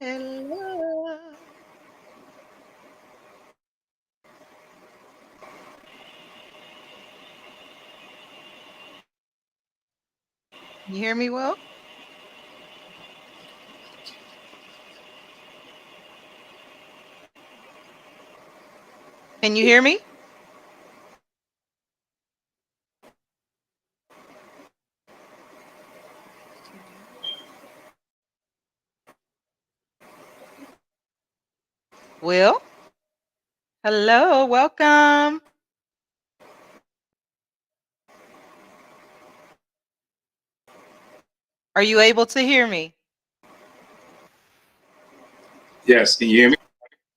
Hello. You hear me well? Can you hear me? Will? Hello, welcome. Are you able to hear me? Yes, can you hear me?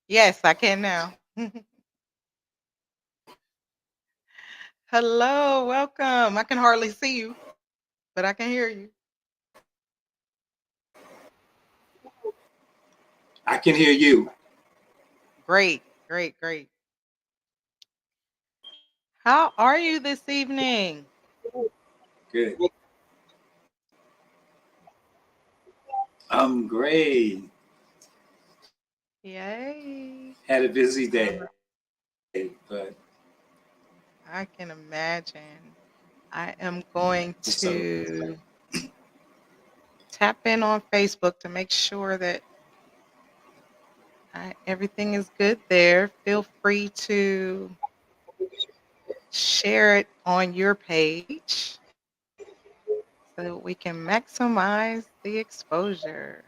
Yes, I can now. Hello, welcome. I can hardly see you, but I can hear you. I can hear you. Great, great, great. How are you this evening? Good. I'm great. Yay. Had a busy day, Uh, but I can imagine. I am going so to tap in on Facebook to make sure that everything is good there. Feel free to share it on your page so that we can maximize the exposure.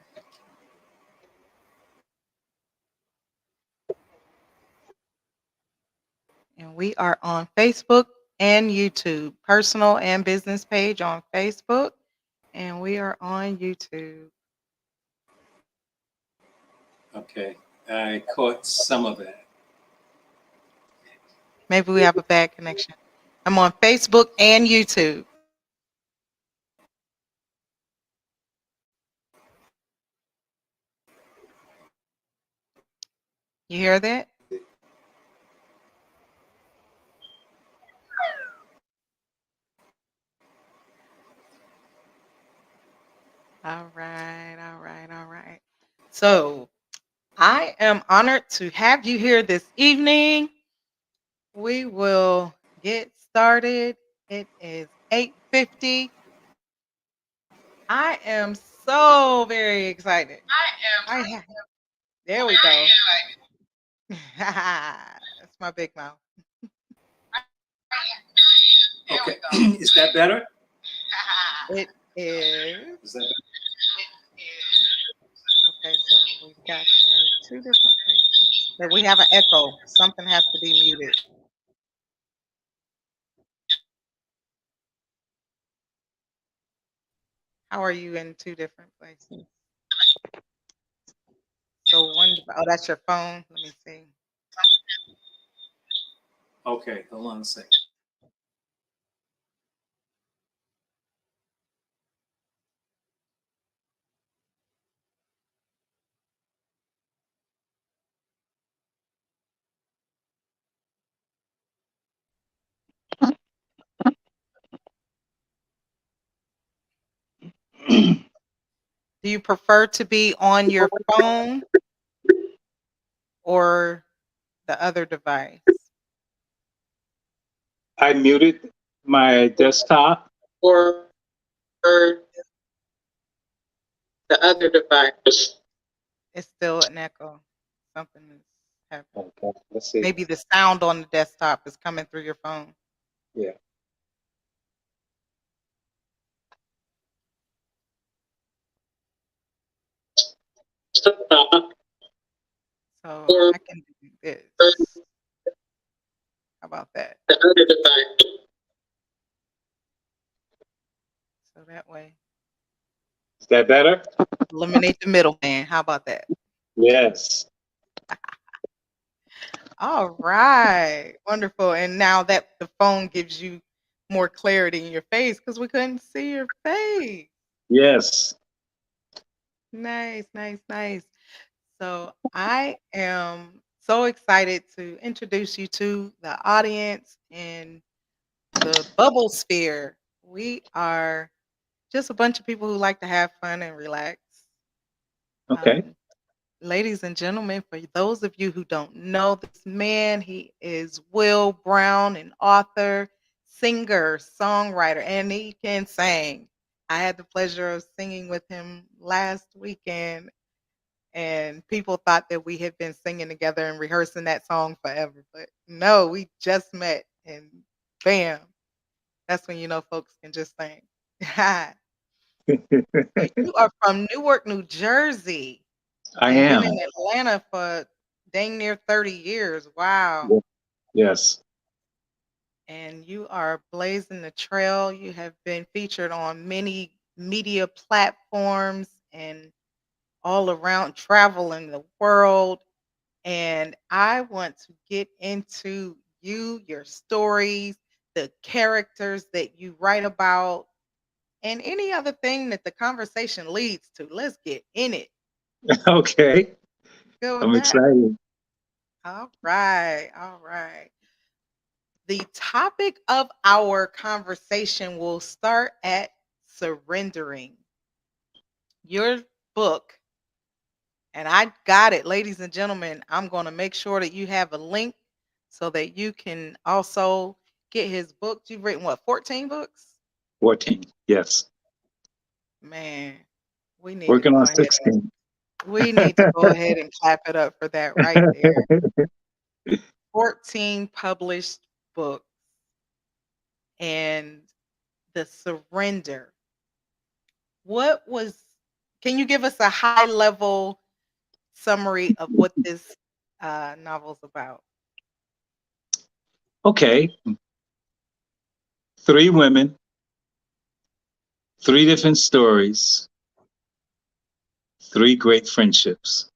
And we are on Facebook and YouTube, personal and business page on Facebook, and we are on YouTube. okay. I caught some of that. Maybe we have a bad connection. I'm on Facebook and YouTube. You hear that? All right, all right, all right. So I am honored to have you here this evening. We will get started. It is 8:50. I am so very excited. I ha- there we go. That's my big mouth. Okay. Is that better? It is. Is that better? Okay, so we've got you in two different places. But we have an echo. Something has to be muted. How are you in two different places? So oh, that's your phone. Let me see. Okay, hold on a second. Do you prefer to be on your phone or the other device? I muted my desktop. Or the other device. It's still an echo. Something is happening. Okay, let's see. Maybe the sound on the desktop is coming through your phone. Yeah. So I can do this. How about that? The other device. So that way, Is that better? eliminate the middleman. How about that? Yes. All right. Wonderful. And now that the phone gives you more clarity in your face because we couldn't see your face. Yes. Nice, nice, nice. So I am so excited to introduce you to the audience in the bubble sphere. We are just a bunch of people who like to have fun and relax. Okay. Ladies and gentlemen, for those of you who don't know this man, he is Will Brown, an author, singer, songwriter, and he can sing. I had the pleasure of singing with him last weekend, and people thought that we had been singing together and rehearsing that song forever. But no, we just met, and bam, that's when you know folks can just sing. So you are from Newark, New Jersey, I and been am. in Atlanta for dang near 30 years. Wow. Yes. And you are blazing the trail. You have been featured on many media platforms and all around traveling the world. And I want to get into you, your stories, the characters that you write about, and any other thing that the conversation leads to. Let's get in it. Okay. Go with I'm that. excited. All right. All right. The topic of our conversation will start at surrendering. Your book, and I got it, ladies and gentlemen. I'm going to make sure that you have a link so that you can also get his book. You've written what, 14 books? 14. Yes. Man, we need to Working go on ahead and 16. clap it up for that right there. 14 published books and the surrender. What was Can you give us a high level summary of what this novel's about? Okay. 3 women, 3 different stories, 3 great friendships.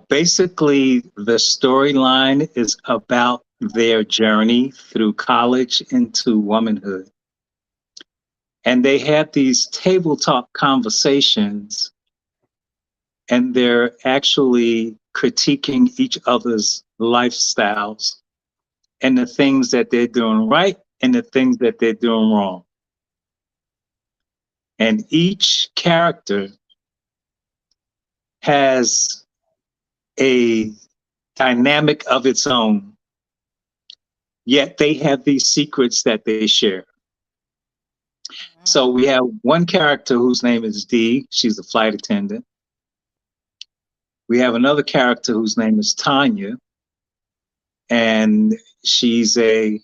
Basically, the storyline is about their journey through college into womanhood. And they had these tabletop conversations, and they're actually critiquing each other's lifestyles and the things that they're doing right and the things that they're doing wrong. And each character has a dynamic of its own, yet they have these secrets that they share. So we have one character whose name is Dee. She's a flight attendant. We have another character whose name is Tanya, and she's a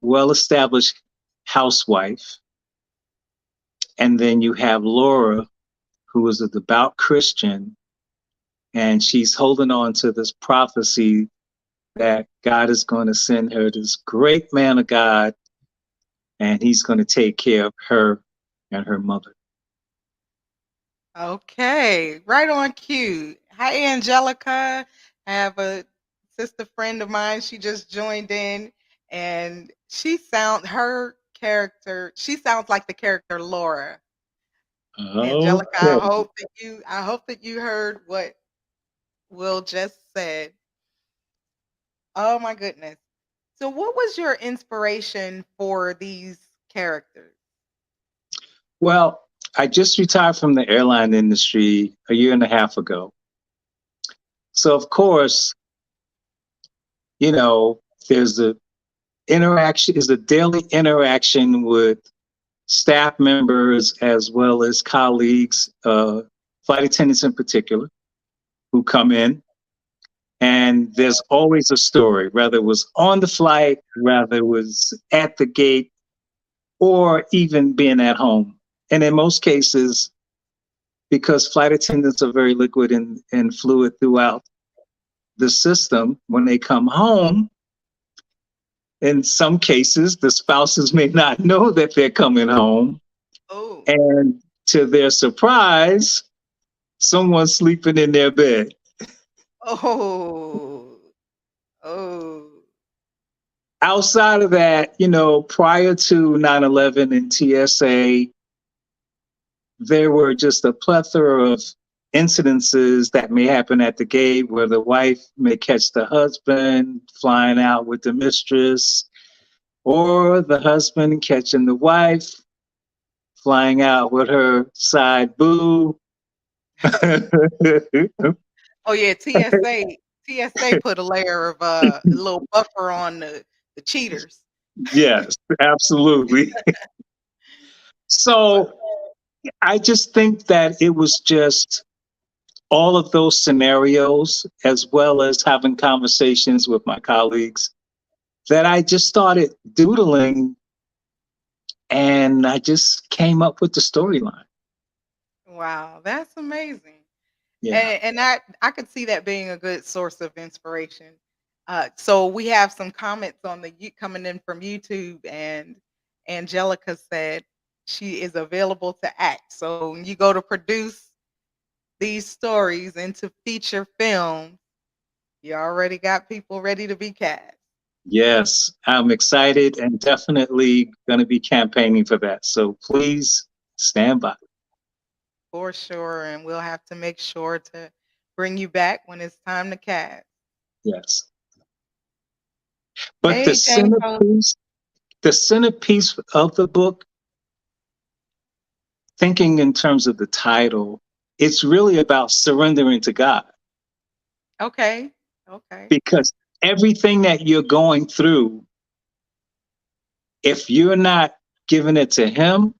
well-established housewife. And then you have Laura, who is a devout Christian, and she's holding on to this prophecy that God is going to send her this great man of God, and he's going to take care of her and her mother. Okay, right on cue. Hi, Angelica. I have a sister friend of mine. She just joined in, and she sounds like the character Laura. Angelica, Okay. I hope that you heard what Will just said. Oh my goodness. So what was your inspiration for these characters? Well, I just retired from the airline industry a year and a half ago. So, of course, you know, there's a interaction, is a daily interaction with staff members as well as colleagues, flight attendants in particular, who come in. And there's always a story, whether it was on the flight, whether it was at the gate, or even being at home. And in most cases, because flight attendants are very liquid and fluid throughout the system, when they come home, in some cases, the spouses may not know that they're coming home. Oh, And to their surprise, someone's sleeping in their bed. oh, oh. Outside of that, prior to 9/11 and TSA, there were just a plethora of incidences that may happen at the gate where the wife may catch the husband flying out with the mistress, or the husband catching the wife flying out with her side boo. Oh yeah, TSA put a layer of a little buffer on the cheaters. Yes, absolutely. But So I just think that it was just all of those scenarios, as well as having conversations with my colleagues, that I just started doodling and I just came up with the storyline. wow, that's amazing. Yeah. And I could see that being a good source of inspiration. So we have some comments on coming in from YouTube, and Angelica said she is available to act. So when you go to produce these stories into feature film, you already got people ready to be cast. Yes, I'm excited and definitely going to be campaigning for that. So please stand by. For sure, and we'll have to make sure to bring you back when it's time to cast. Yes. But Hey, Jamie Post. the centerpiece of the book, thinking in terms of the title, it's really about surrendering to God Okay. Okay. because everything that you're going through, if you're not giving it to Him,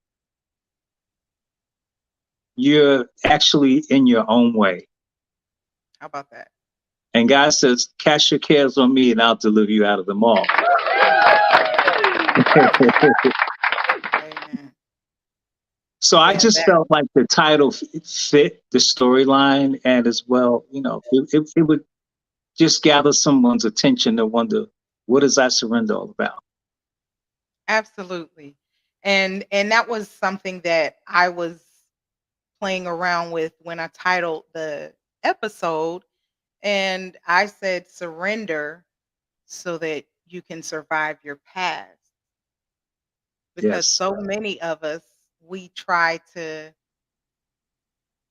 you're actually in your own way. How about that? And God says, cast your cares on me and I'll deliver you out of them all. Amen. So I Yeah, just that felt like the title fit the storyline, and as well, it would just gather someone's attention to wonder, what is I surrender all about? absolutely. And that was something that I was playing around with when I titled the episode, and I said surrender so that you can survive your past, because Yes. so many of us, we try to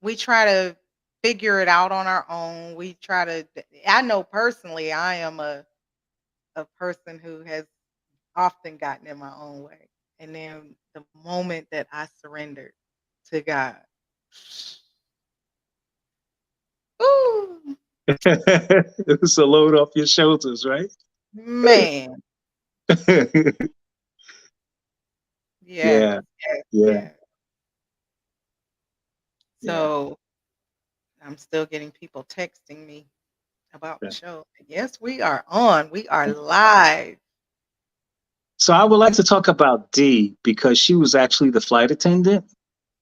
we try to figure it out on our own. We try to I know personally I am a person who has often gotten in my own way. And then the moment that I surrendered to God, ooh, It was a load off your shoulders, right? man, yes, Yeah, yes, yeah, yes. yeah. So I'm still getting people texting me about the Yeah. show. Yes, we are on. We are live. So I would like to talk about Dee because she was actually the flight attendant.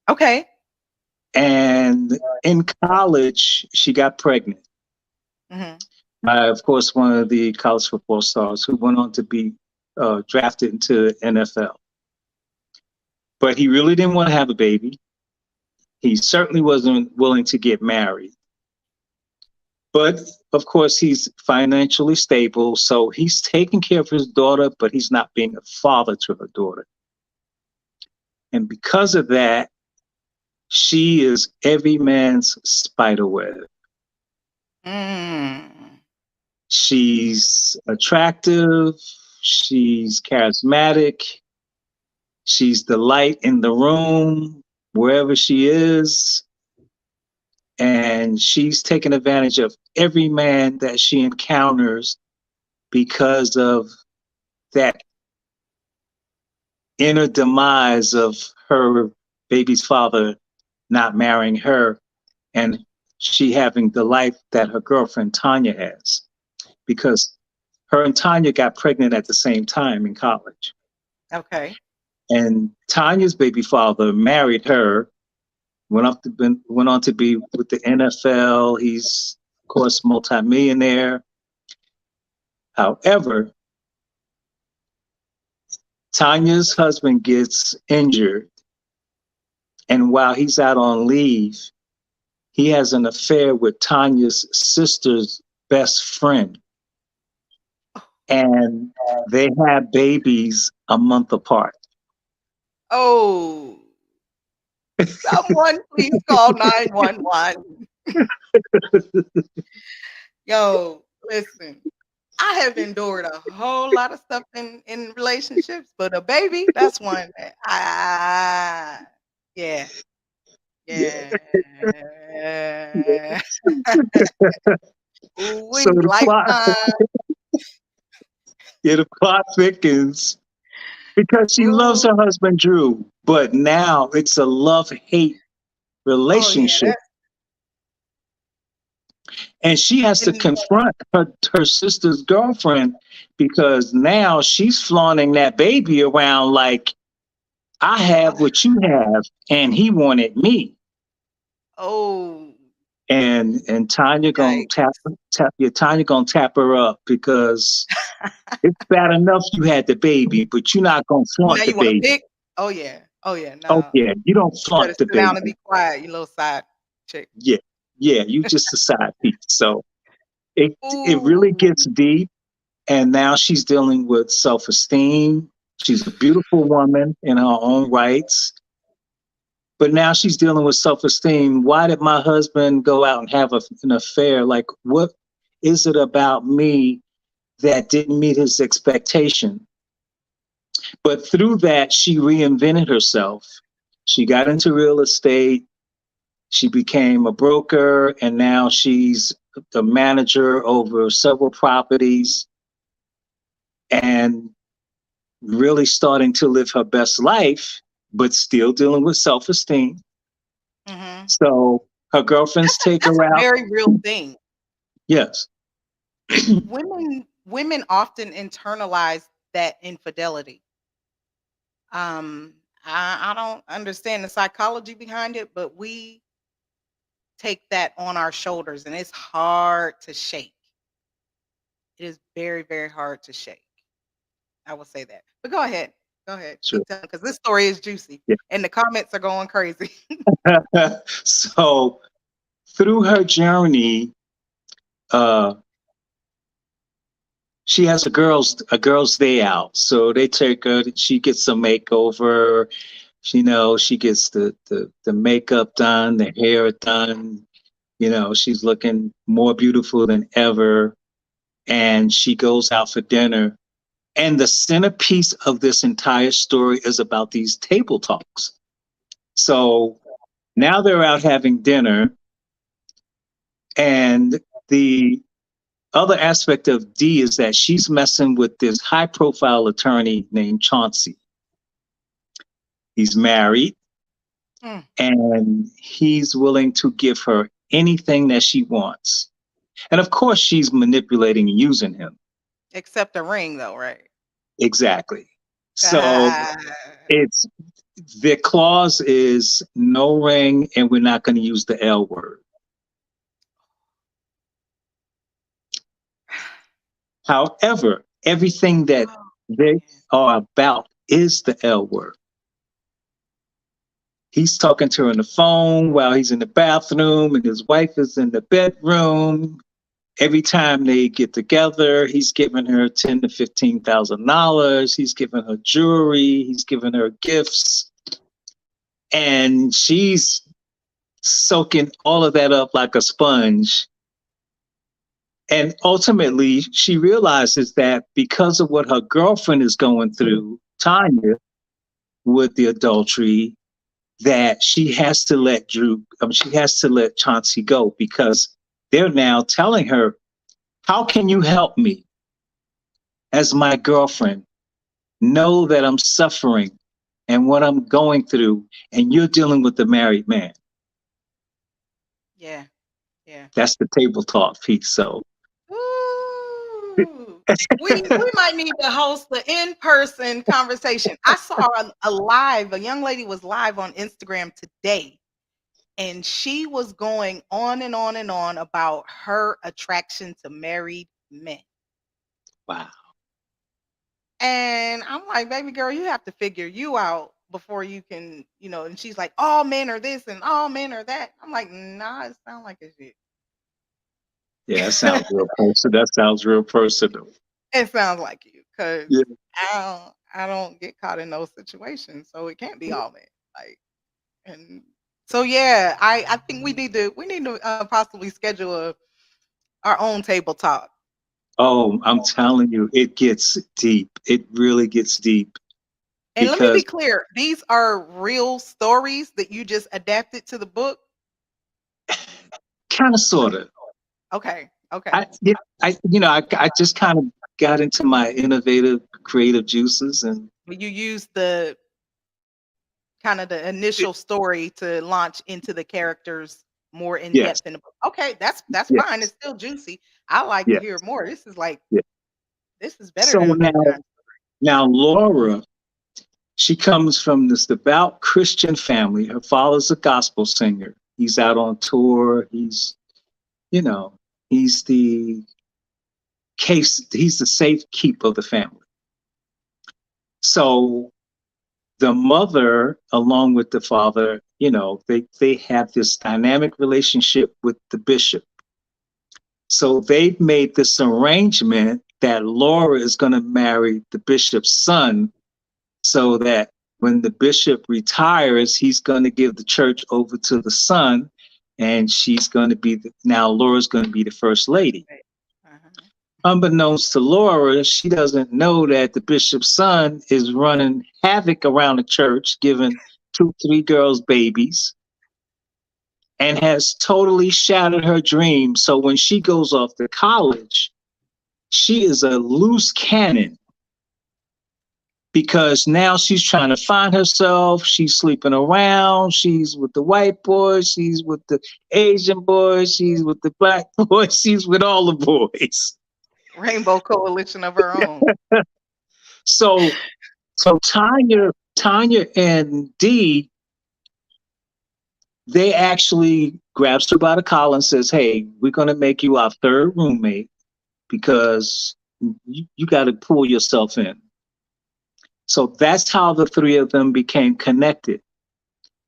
Okay. And in college, she got pregnant. Hmm. Of course, one of the college football stars who went on to be drafted into the NFL. But he really didn't want to have a baby. He certainly wasn't willing to get married. But of course, he's financially stable. So he's taking care of his daughter, but he's not being a father to her daughter. And because of that, she is every man's spider web. Mm. She's attractive. She's charismatic. She's the light in the room, wherever she is. And she's taking advantage of every man that she encounters because of that inner demise of her baby's father not marrying her and she having the life that her girlfriend Tanya has. Because her and Tanya got pregnant at the same time in college. Okay. And Tanya's baby father married her, went on to be with the NFL. He's, of course, multimillionaire. However, Tanya's husband gets injured, and while he's out on leave, he has an affair with Tanya's sister's best friend, and they have babies a month apart. Oh, someone please call 911. Yo, listen, I have endured a whole lot of stuff in relationships, but a baby, that's one that I Yeah. Yeah. Yeah. Ooh So wee, lifetime. the plot thickens because she loves Ooh. her husband Drew, but now it's a love-hate Oh yeah, relationship, that and she has to and confront her sister's girlfriend because now she's flaunting that baby around like I have oh, what you have, and he wanted me. oh And Tanya gonna yikes. Tanya gonna tap her up because it's bad enough you had the baby, but you're not gonna Now flaunt the you wanna baby. pick? Oh yeah. Oh yeah, Oh no. yeah, you don't You better flaunt the sit down and baby. be quiet, you little side chick. Yeah, yeah, you just a side piece. So it really Ooh. gets deep, and now she's dealing with self-esteem. She's a beautiful woman in her own rights, but now she's dealing with self-esteem. Why did my husband go out and have an affair? Like, what is it about me that didn't meet his expectation? But through that, she reinvented herself. She got into real estate. She became a broker, and now she's the manager over several properties and really starting to live her best life, but still dealing with self esteem. Mhm. So her girlfriends take That's her a out. very real thing. Yes. Women often internalize that infidelity. Um, I don't understand the psychology behind it, but we take that on our shoulders, and it's hard to shake. It is very, very hard to shake. I will say that. But go ahead. Go ahead. Sure. Keep telling because this story is juicy Yeah. and the comments are going crazy. So through her journey, uh, she has a girls' day out. So they take her. She gets a makeover. She gets the makeup done, the hair done. She's looking more beautiful than ever, and she goes out for dinner. And the centerpiece of this entire story is about these table talks. So now they're out having dinner, and the other aspect of D is that she's messing with this high profile attorney named Chauncey. He's married, Mm, and he's willing to give her anything that she wants. And of course, she's manipulating and using him. except the ring though, right? Exactly. So Ah, it's the clause is no ring, and we're not going to use the L word. However, everything that oh, they man. are about is the L word. He's talking to her on the phone while he's in the bathroom, and his wife is in the bedroom. Every time they get together, he's giving her $10,000 to $15,000. He's giving her jewelry. He's giving her gifts, and she's soaking all of that up like a sponge. And ultimately, she realizes that because of what her girlfriend is going through, Tanya, with the adultery, that she has to let Chauncey go because they're now telling her, how can you help me as my girlfriend? Know that I'm suffering and what I'm going through, and you're dealing with the married man. Yeah, yeah. That's the table talk piece. So, Ooh. We might need to host the in-person conversation. I saw a young lady was live on Instagram today, and she was going on and on and on about her attraction to married men. wow. And I'm like, baby girl, you have to figure you out before you can, and she's like, all men are this and all men are that. I'm like, nah, it sounds like it's you. Yeah, that sounds real personal. That sounds real personal. It sounds like you, because Yeah. I don't get caught in those situations, so it can't be all men. Like, and so yeah, I think we need to possibly schedule our own table talk. Oh, I'm telling you, it gets deep. It really gets deep. And let me be because clear, these are real stories that you just adapted to the book? kind of, sort of. Okay, okay. I, yeah, I just kind of got into my innovative, creative juices, and But you use the kind of the initial story to launch into the characters more in yes, depth in the book. Okay, that's fine. It's yes, still juicy. I like to hear yes, more. This is like yes. this is better So than a bedtime. now Laura, she comes from this devout Christian family. Her father's a gospel singer. He's out on tour. You know, he's the he's the safe keep of the family. So the mother, along with the father, they have this dynamic relationship with the bishop. So they've made this arrangement that Laura is going to marry the bishop's son, so that when the bishop retires, he's going to give the church over to the son, and she's going to be now Laura's going to be the first lady. Right. Uh-huh. Unbeknownst to Laura, she doesn't know that the bishop's son is running havoc around the church, giving 2, 3 girls babies, and has totally shattered her dream. So when she goes off to college, she is a loose cannon, because now she's trying to find herself. She's sleeping around. She's with the white boys. She's with the Asian boys. She's with the black boys. She's with all the boys. Rainbow coalition of her own. So Tanya and Dee, they actually grabs her by the collar and says, "Hey, we're gonna make you our third roommate, because you got to pull yourself in." So that's how the three of them became connected.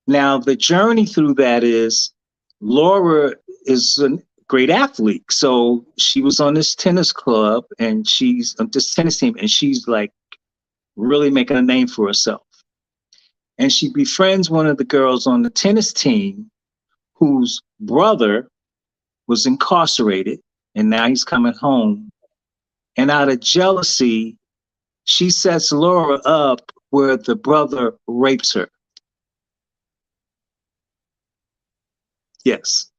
Now, the journey through that is Laura is a great athlete. So she was on this tennis club, and she's on this tennis team, and she's like really making a name for herself. And she befriends one of the girls on the tennis team whose brother was incarcerated, and now he's coming home. And out of jealousy, she sets Laura up where the brother rapes her. Yes.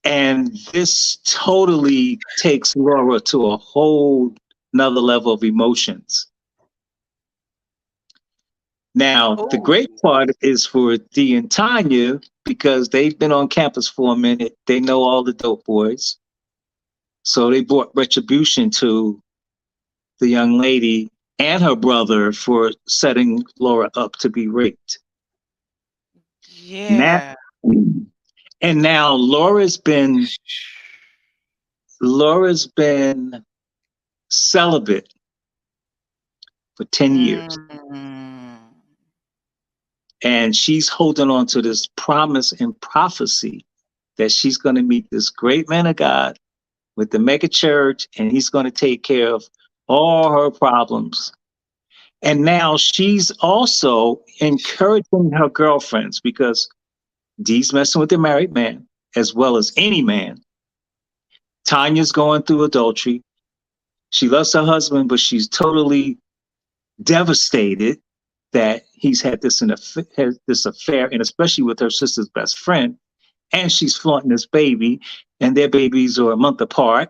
And this totally takes Laura to a whole another level of emotions. Now, the Oh, great part is for Dee and Tanya, because they've been on campus for a minute. They know all the dope boys. So they brought retribution to the young lady and her brother for setting Laura up to be raped. Now, yeah. and now Laura's been celibate for 10 years. Mm. And she's holding on to this promise and prophecy that she's going to meet this great man of God with the mega church, and he's going to take care of all her problems. And now she's also encouraging her girlfriends, because Dee's messing with the married man as well as any man. Tanya's going through adultery. She loves her husband, but she's totally devastated that he's had this affair, and especially with her sister's best friend. And she's flaunting this baby, and their babies are a month apart.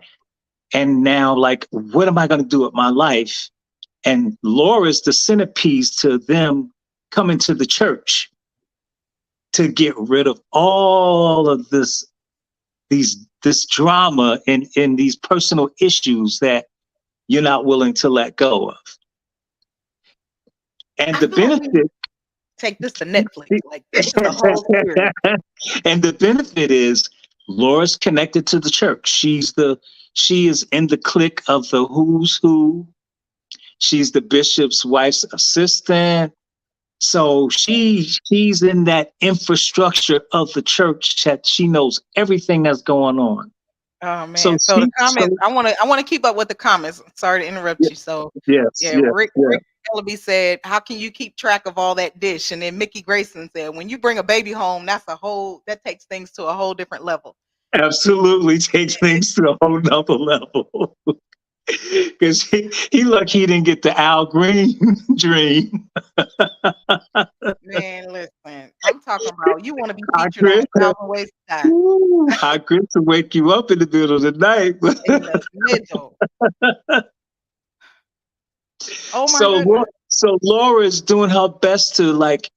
And now, like, what am I going to do with my life? And Laura's the centerpiece to them coming to the church to get rid of all of this drama and these personal issues that you're not willing to let go of. And I the feel like we benefit take this to Netflix. Like this is a whole series. and the benefit is Laura's connected to the church. She is in the clique of the who's who. She's the bishop's wife's assistant. So she's in that infrastructure of the church, that she knows everything that's going on. Oh So man. So the comments, I want to keep up with the comments. Sorry to interrupt yeah, you. So yes, yeah, yes, yeah. Rick Ellaby said, "How can you keep track of all that dish?" And then Mickey Grayson said, "When you bring a baby home, that takes things to a whole different level." Absolutely takes things to a whole nother level. Because he lucky he didn't get the Al Green dream. Man, listen, I'm talking about you want to be Hot featured on grits, 1,000 Ways to Die hot grits to wake you up in the middle of the night. in the middle. Oh my so, goodness. so Laura is doing her best to like,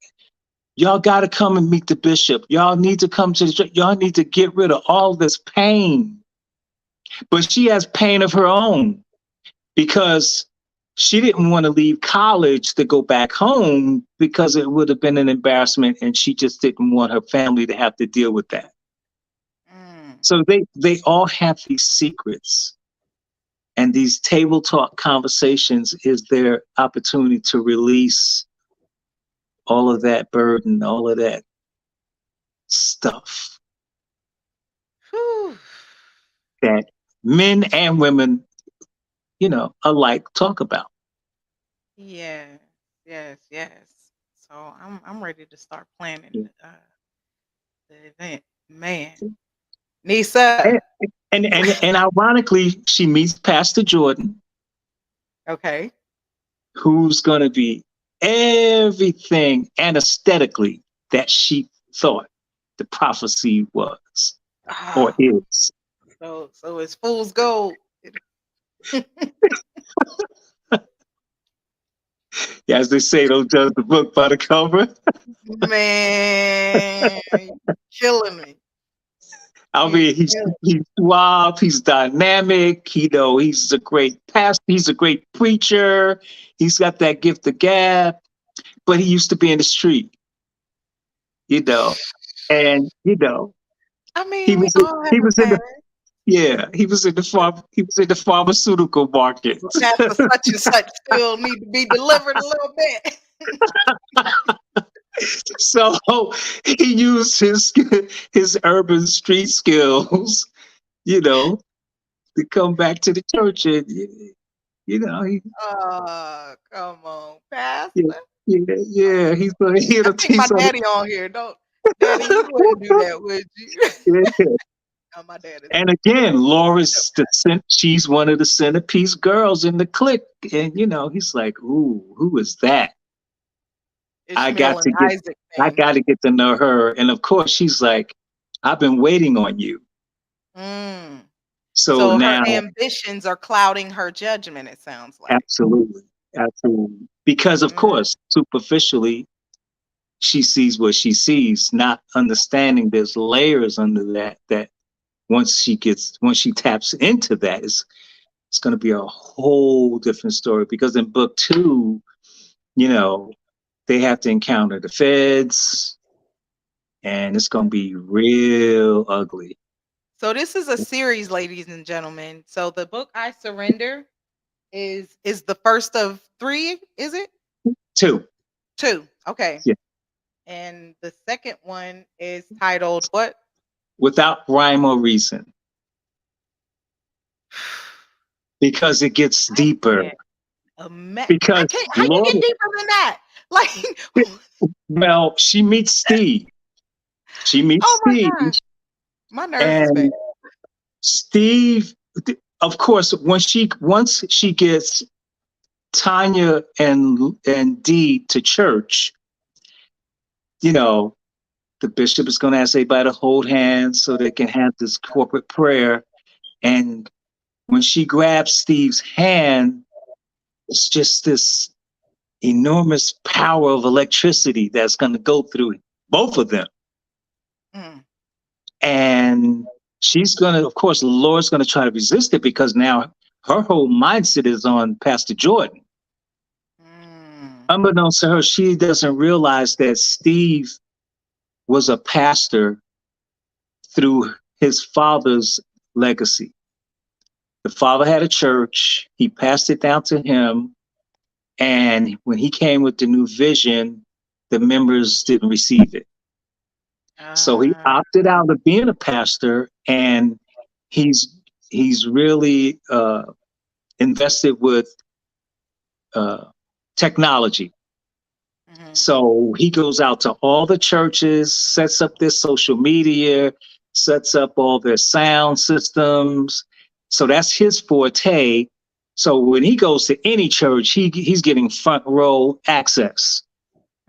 y'all got to come and meet the bishop. Y'all need to come to the church. Y'all need to get rid of all this pain. But she has pain of her own because she didn't want to leave college to go back home because it would have been an embarrassment, and she just didn't want her family to have to deal with that. Mm. So they all have these secrets, and these table talk conversations is their opportunity to release all of that burden, all of that stuff Whew. that men and women, alike talk about. Yes, yes, yes. So I'm ready to start planning the event. Man, Nisa. And, and ironically, she meets Pastor Jordan, Okay. who's going to be everything anesthetically that she thought the prophecy was or Ah, is. so it's fool's gold. As they say, don't judge the book by the cover. Man, you killing me. I You mean, killing he's suave, he's dynamic, he's a great pastor, he's a great preacher, he's got that gift of gab, but he used to be in the street, you know, and I he mean, we was all have he a was in the past. he was in the pharmaceutical market. Pastor such and such still need to be delivered a little bit. So he used his urban street skills, to come back to the church, and he Oh, come on, yeah, Pastor. yeah, he's I think my he's on daddy on here. Don't, Daddy, you wouldn't do that, would you? yeah. No, my dad is. And again, Laura's she's one of the centerpiece girls in the clique, and he's like, ooh, who is that? I Ishmael got and to get Isaac I thing. got to get to know her, and of course, she's like, I've been waiting on you. Mm. So So her now, ambitions are clouding her judgment, it sounds like. absolutely, absolutely, because of Mm. course, superficially, she sees what she sees, not understanding there's layers under that once she taps into that, it's going to be a whole different story. Because in book 2, they have to encounter the feds, and it's going to be real ugly. So this is a series, ladies and gentlemen. So the book I Surrender is the first of 3, is it? 2, 2. Okay. yeah, And the second one is titled what? without rhyme or reason, because it gets I deeper. can't I Because can't, how you Lord, get deeper than that? Like, well, she meets Steve. She meets oh my Steve, gosh, my nerves is bad. and Steve, of course, once she gets Tanya and Dee to church, the bishop is going to ask everybody to hold hands so they can have this corporate prayer. And when she grabs Steve's hand, it's just this enormous power of electricity that's going to go through both of them. Mm. And she's going to, of course, the Lord's going to try to resist it because now her whole mindset is on Pastor Jordan. Mm. Unbeknownst to her, she doesn't realize that Steve was a pastor through his father's legacy. The father had a church, he passed it down to him, and when he came with the new vision, the members didn't receive it. So he Ah. opted out of being a pastor, and he's really invested with technology. Mhm. So he goes out to all the churches, sets up their social media, sets up all their sound systems. So that's his forte. So when he goes to any church, he's getting front row access.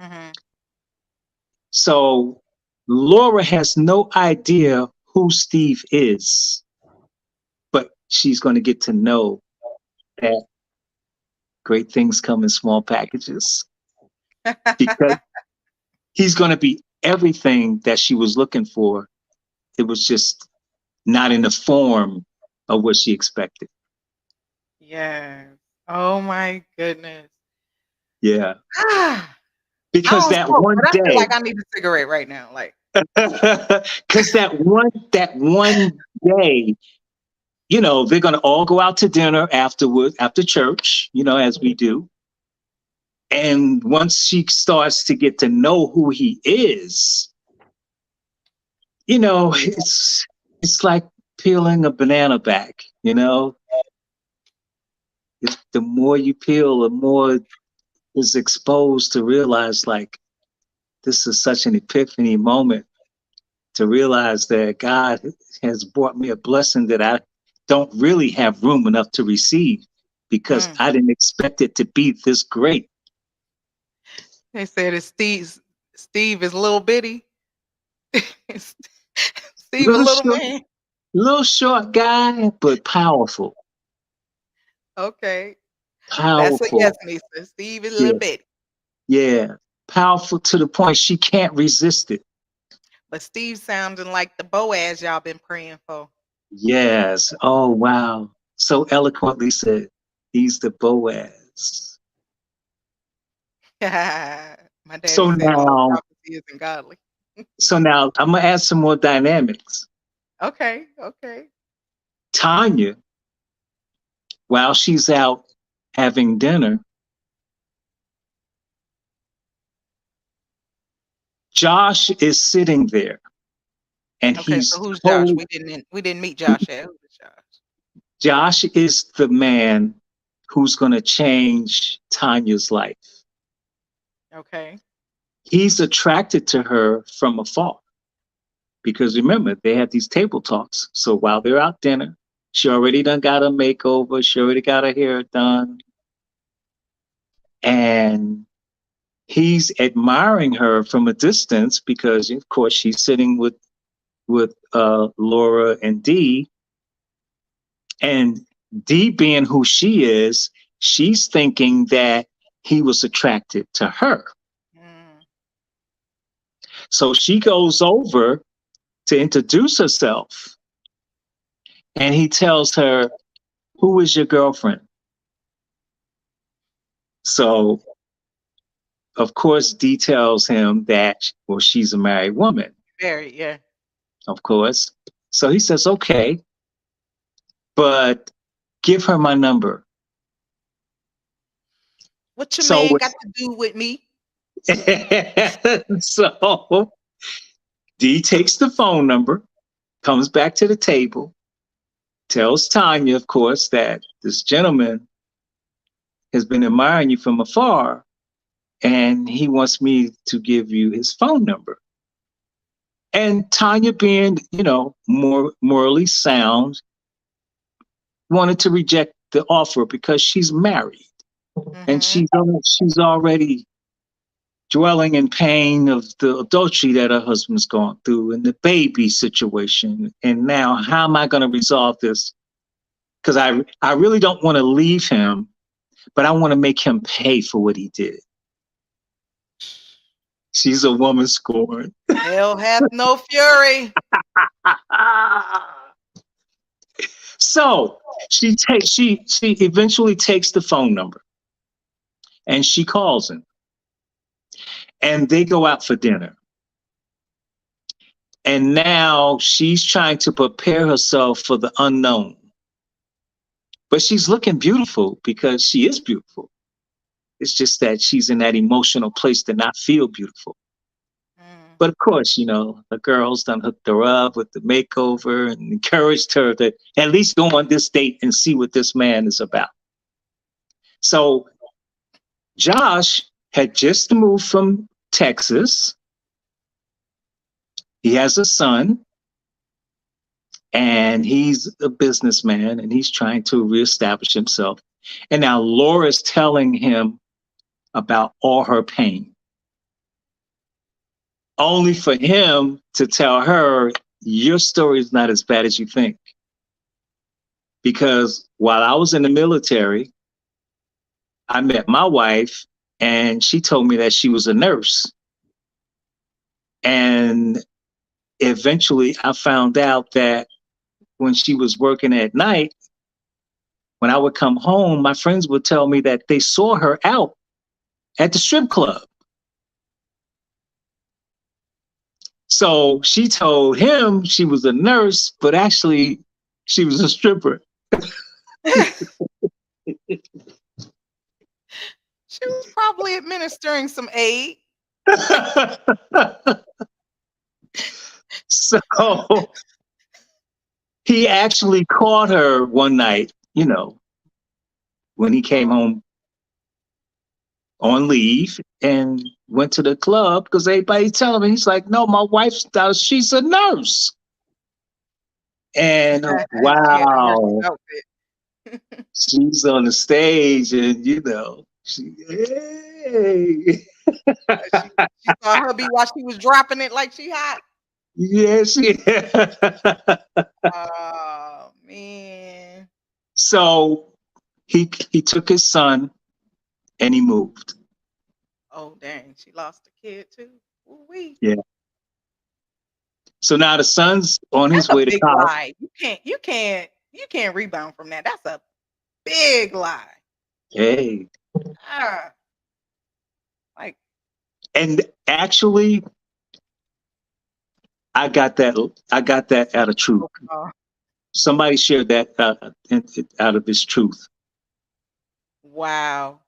Mm-hmm. So Laura has no idea who Steve is, but she's going to get to know that great things come in small packages because he's going to be everything that she was looking for. It was just not in the form of what she expected. Yes. Oh my goodness. Yeah. Ah, I Because don't that smoke, one but I feel day, like I need a cigarette right now. Like, because that one day, they're going to all go out to dinner afterwards, after church, as we do. And once she starts to get to know who he is, it's like peeling a banana back. The more you peel, the more is exposed to realize, like, this is such an epiphany moment to realize that God has brought me a blessing that I don't really have room enough to receive because mm. I didn't expect it to be this great. They said it's Steve is little bitty. Steve a Little little short, man. little short guy, but powerful. Okay. That's a yes, Powerful. Nisa. Steve is a little Yeah. bitty. Yeah. Powerful to the point she can't resist it. But Steve sounding like the Boaz y'all been praying for. Yes. Oh, wow. So eloquently said. He's the Boaz. My daddy So said all now, prophecy isn't godly. so now I'm gonna add some more dynamics. Okay, okay. Tanya, while she's out having dinner, Josh is sitting there and Okay, he's so who's Josh? told We didn't meet Josh yet. Who's Josh? Josh is the man who's going to change Tanya's life. Okay. He's attracted to her from afar because remember, they had these table talks. So while they're out dinner, she already done got a makeover, she already got her hair done, and he's admiring her from a distance because, of course, she's sitting with Laura and Dee, and Dee being who she is, she's thinking that he was attracted to her. Mm. So she goes over to introduce herself, and he tells her, "Who is your girlfriend?" So, of course, Dee tells him that, well, she's a married woman, Very, yeah. of course. So he says, "Okay, but give her my number." What your So, man got to do with me? so Dee takes the phone number, comes back to the table, tells Tanya, of course, that this gentleman has been admiring you from afar and he wants me to give you his phone number. And Tanya, being, more morally sound, wanted to reject the offer because she's married and Mm-hmm. she's already dwelling in pain of the adultery that her husband's gone through and the baby situation. And now, how am I going to resolve this? Because I really don't want to leave him, but I want to make him pay for what he did. She's a woman scorned. Hell hath no fury. So she eventually takes the phone number and she calls him and they go out for dinner. And now she's trying to prepare herself for the unknown. But she's looking beautiful because she is beautiful. It's just that she's in that emotional place to not feel beautiful. Mm. But of course, the girls done hooked her up with the makeover and encouraged her to at least go on this date and see what this man is about. So Josh had just moved from Texas. He has a son and he's a businessman and he's trying to reestablish himself. And now Laura's telling him about all her pain, only for him to tell her, your story is not as bad as you think. Because while I was in the military, I met my wife and she told me that she was a nurse. And eventually I found out that when she was working at night, when I would come home, my friends would tell me that they saw her out at the strip club. So she told him she was a nurse, but actually she was a stripper. She was probably administering some aid. So he actually caught her one night, when he came home on leave and went to the club because everybody telling him, he's like, no, my wife's she's a nurse. And She had a nurse wow, outfit. she's on the stage and hey. She saw hubby while she was dropping it like she hot. Yes, yeah. Oh man. So he took his son and he moved. Oh dang, she lost a kid too. Ooh-wee. Yeah. So now the son's on That's his a way to big college. lie. You can't rebound from that. That's a big lie. Hey. Ah, like And actually, I got that out of truth. uh, Somebody shared that out of his truth. wow.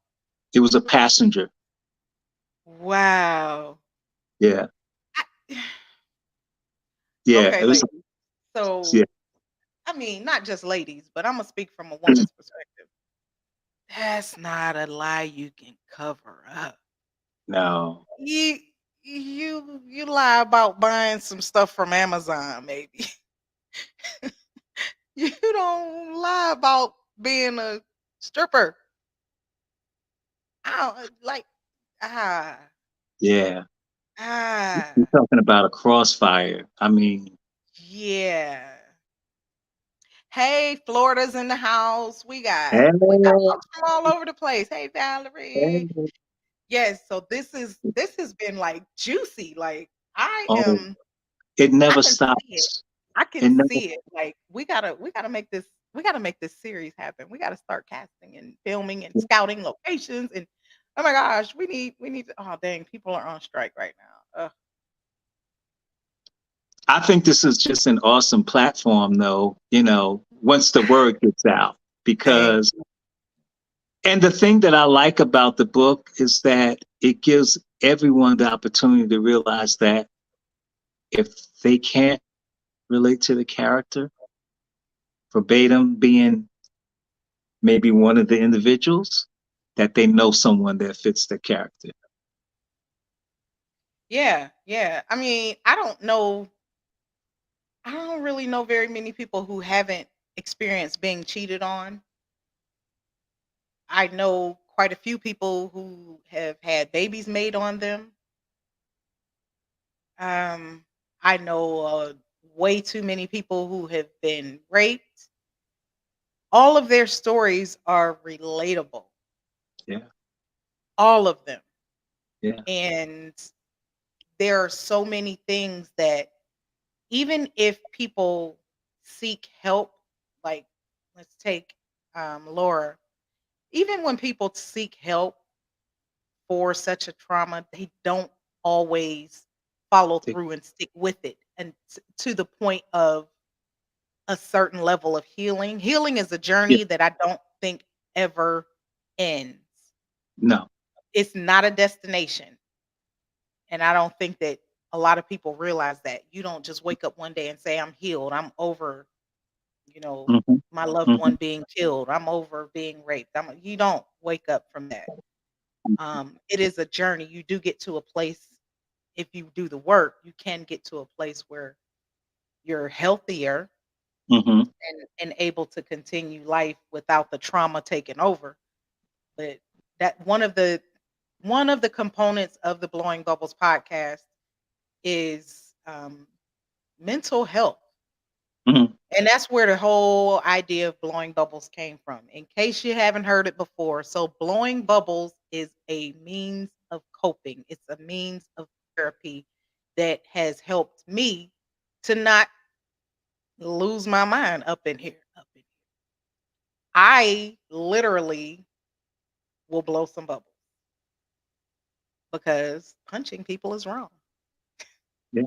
It was a passenger. Wow. Yeah. I- Yeah. okay, It was. ladies. So Yeah. I mean, not just ladies, but I'm gonna speak from a woman's perspective. That's not a lie you can cover up. No. You lie about buying some stuff from Amazon, maybe. You don't lie about being a stripper. I don't like ah Yeah. You're ah talking about a crossfire. I mean, yeah. Hey, Florida's in the house. hey, We got folks from all over the place. Hey, Valerie. hey. Yes, so this has been like juicy. Like Oh, it I never can see it. stops. I can It never. see it. Like we gotta make this series happen. We gotta start casting and filming and scouting locations and oh my gosh, we need to, oh dang, people are on strike right now. I think this is just an awesome platform, though, once the word gets out. Thank Because, and the thing that I like about the book is that it gives everyone the opportunity to realize that if they can't relate to the character, verbatim being maybe one of the individuals, that they know someone that fits the character. yeah, yeah. I mean, I don't really know very many people who haven't experienced being cheated on. I know quite a few people who have had babies made on them. Um, I know way too many people who have been raped. All of their stories are relatable, Yeah, all of them. yeah, And there are so many things that even if people seek help, like let's take Laura, even when people seek help for such a trauma, they don't always follow they- through and stick with it and to the point of a certain level of healing. Healing is a yeah, journey that I don't think ever ends. no, It's not a destination. And I don't think that a lot of people realize that. You don't just wake up one day and say, I'm healed. I'm over, you know, hmm my loved hmm one being killed. I'm over being raped. You don't wake up from that. It is a journey. You do get to a place, if you do the work, you can get to a place where you're healthier, Mm-hmm. and able to continue life without the trauma taking over. But that one of the components of the Blowing Bubbles podcast is mental health. Mm-hmm. And that's where the whole idea of blowing bubbles came from. In case you haven't heard it before, so blowing bubbles is a means of coping. It's a means of therapy that has helped me to not lose my mind up in here. Up in here. I literally will blow some bubbles because punching people is wrong. Yeah.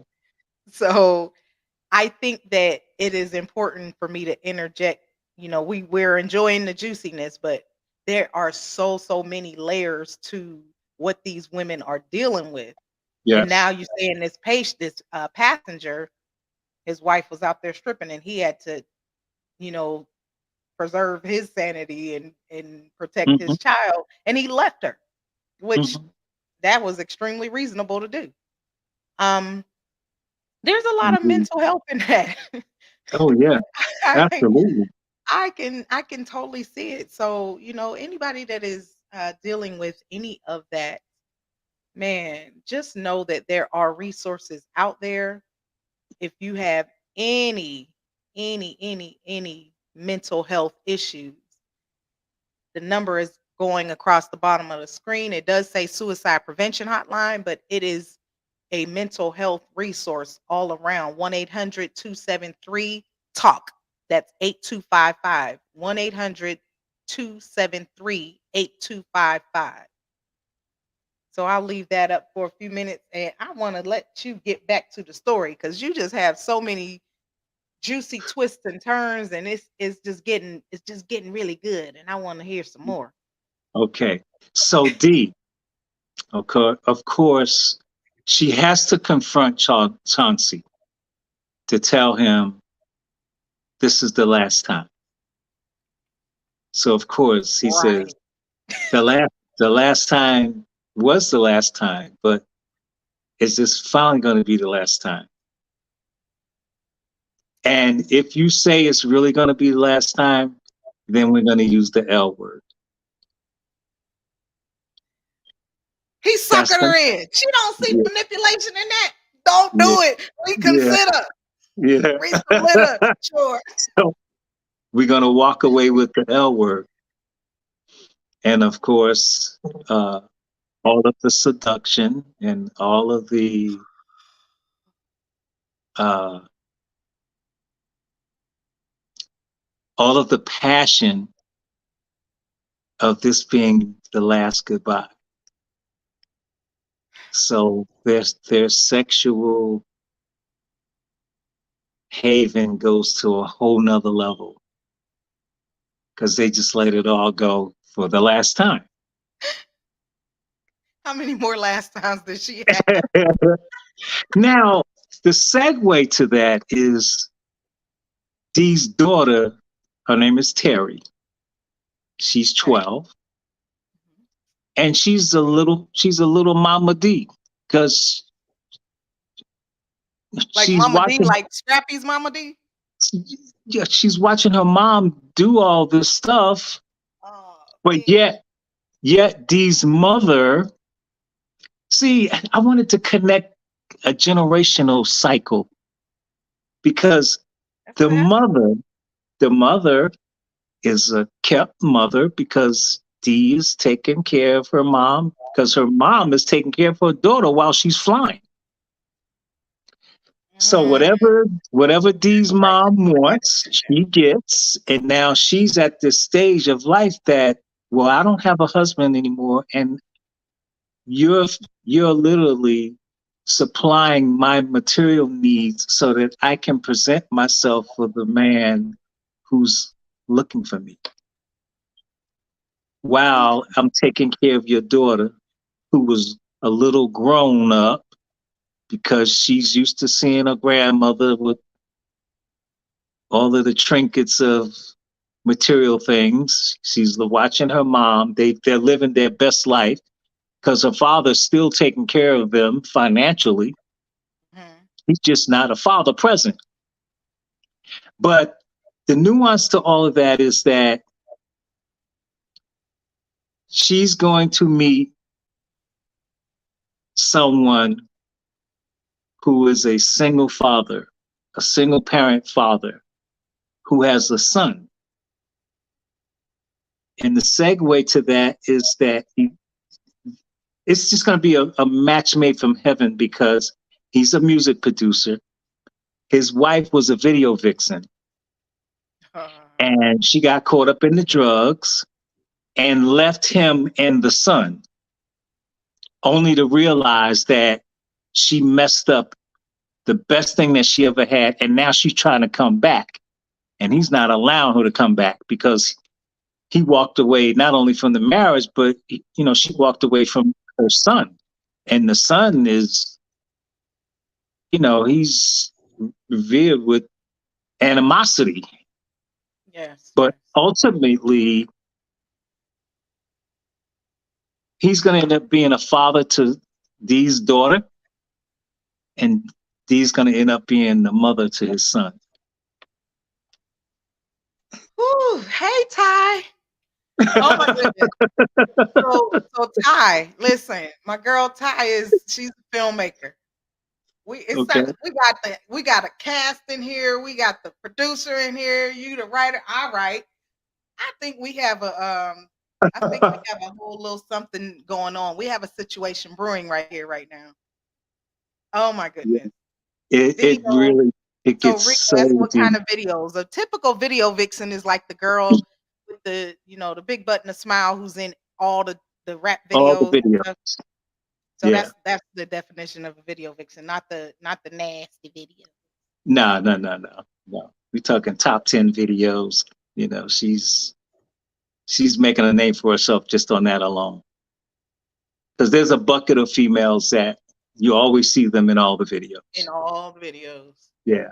So I think that it is important for me to interject. We're enjoying the juiciness, but there are so many layers to what these women are dealing with. And now Yes. you're saying this passenger, his wife was out there stripping, and he had to, you know, preserve his sanity and protect Mm-hmm. his child, and he left her, which Mm-hmm. that was extremely reasonable to do. Um, there's a lot of Indeed. mental health in that. Oh yeah, I, absolutely. I can totally see it. So, anybody that is dealing with any of that, man, just know that there are resources out there. If you have any mental health issues, the number is going across the bottom of the screen. It does say suicide prevention hotline, but it is a mental health resource all around. 1-800-273-TALK. That's 8255. 1-800-273-8255. So I'll leave that up for a few minutes, and I want to let you get back to the story because you just have so many juicy twists and turns, and it's just getting really good, and I want to hear some more. Okay. So D, of course, she has to confront Chauncey to tell him this is the last time. So of course he says Right. the last the last time was the last time, but is this finally going to be the last time? And if you say it's really going to be the last time, then we're going to use the L word. He's That's sucking her in. She don't see yeah, manipulation in that. Don't yeah, do it. yeah, Reconsider. yeah. Resubmit. Sure. So we're going to walk away with the L word. And of course, uh, all of the seduction and uh, all of the passion of this being the last goodbye. So their sexual haven goes to a whole nother level because they just let it all go for the last time. How many more last times does she have? Now, the segue to that is Dee's daughter. Her name is Terry. She's Okay. 12, and she's a little Mama D because Like she's Mama D, watching. like Scrappy's Mama D. Yeah, she's watching her mom do all this stuff, Oh but man, yet Dee's mother. See, I wanted to connect a generational cycle because that's the what happened. mother, the mother is a kept mother because Dee is taking care of her mom because her mom is taking care of her daughter while she's flying. So Mm, whatever Dee's right. mom wants, she gets, and now she's at this stage of life that, well, I don't have a husband anymore, and you're you're literally supplying my material needs so that I can present myself for the man who's looking for me Mm, while I'm taking care of your daughter who was a little grown up because she's used to seeing her grandmother with all of the trinkets of material things. She's watching her mom. They're living their best life because her father's still taking care of them financially. mhm. He's just not a father present. But the nuance to all of that is that she's going to meet someone who is a single father, a single parent father, who has a son. And the segue to that is that it's just going to be a match made from heaven because he's a music producer. His wife was a video vixen, and she got caught up in the drugs and left him and the son, only to realize that she messed up the best thing that she ever had. And now she's trying to come back. And he's not allowing her to come back because he walked away not only from the marriage, but, she walked away from her son. And the son is, he's revered with animosity. Yes. But ultimately, he's going to end up being a father to Dee's daughter, and Dee's going to end up being the mother to his son. Ooh, hey, Ty. Oh my goodness. So Ty, listen, my girl Ty she's a filmmaker. We got a cast in here. We got the producer in here. You the writer. All right. I think we have a whole little something going on. We have a situation brewing right here, right now. Oh my goodness. It really gets so what kind of videos? A typical video vixen is like the girl with the the big button, a smile, who's in all the rap videos. All the videos. So that's the definition of a video vixen, not the nasty video. No. We're talking top 10 videos. She's making a name for herself just on that alone. Because there's a bucket of females that you always see them in all the videos. Yeah.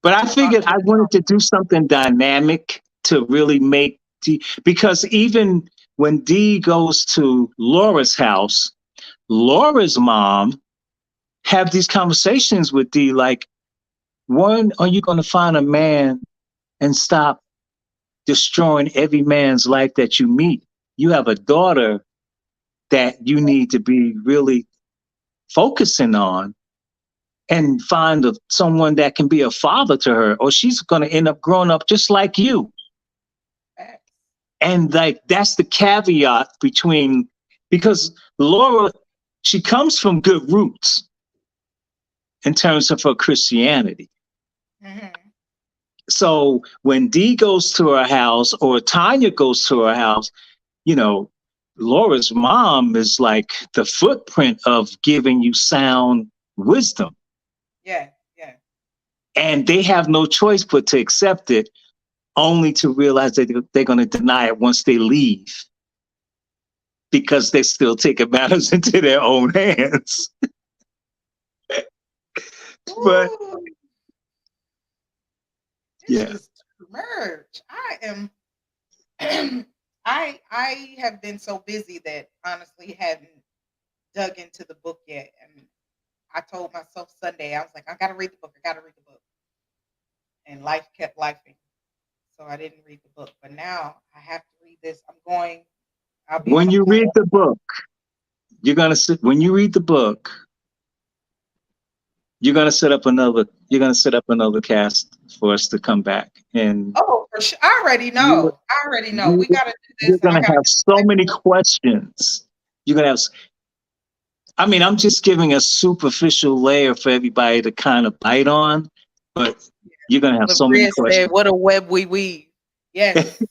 But I figured I wanted to do something dynamic to really make Dee, because even when Dee goes to Laura's house, Laura's mom have these conversations with Dee like, when are you going to find a man and stop destroying every man's life that you meet? You have a daughter that you need to be really focusing on and find someone that can be a father to her, or she's going to end up growing up just like you. And that's the caveat because Laura, she comes from good roots in terms of her Christianity. Mm-hmm. So when Dee goes to her house or Tanya goes to her house, Laura's mom is like the footprint of giving you sound wisdom. Yeah. And they have no choice but to accept it, only to realize that they're going to deny it once they leave, because they're still taking matters into their own hands. But this is merge. I have been so busy that honestly hadn't dug into the book yet. And I told myself Sunday, I was like, I gotta read the book. And life kept lifing. So I didn't read the book. But now I have to read this. When you read the book, you're gonna set up another cast for us to come back. And for sure. I already know. We gotta do this. You're gonna have so many questions. You're gonna have I'm just giving a superficial layer for everybody to kind of bite on, but you're gonna have so many questions. What a web we weave. Yes.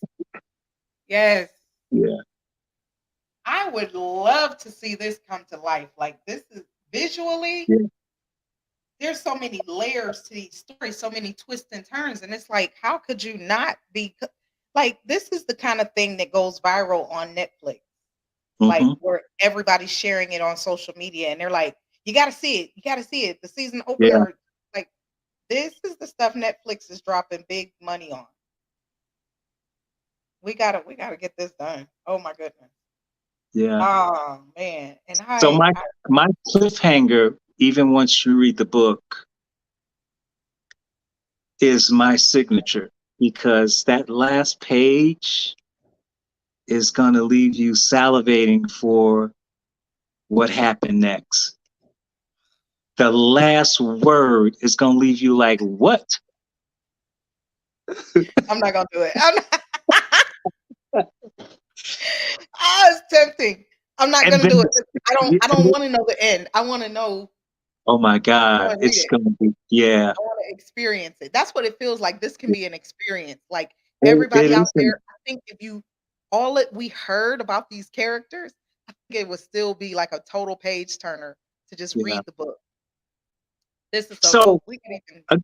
Yes. Yeah. I would love to see this come to life. Like, this is visually, there's so many layers to these stories, so many twists and turns. And it's like, how could you not be like, this is the kind of thing that goes viral on Netflix. Mm-hmm. Like, where everybody's sharing it on social media and they're like, you got to see it. The season opener. Yeah. Like, this is the stuff Netflix is dropping big money on. We gotta get this done. Oh my goodness. Yeah. Oh man. And so my cliffhanger, even once you read the book, is my signature because that last page is going to leave you salivating for what happened next. The last word is going to leave you like, what? I'm not gonna do it. I'm not, oh, it's tempting. I'm not And gonna then, do it. I don't want to know the end. I want to know. oh my I God, want to read it's it. going to be, yeah, I want to experience it. That's what it feels like. This can be an experience. Like it everybody out isn't, there, I think if you all that we heard about these characters, I think it would still be like a total page turner to just yeah. read the book. This is so So cool. We can even uh,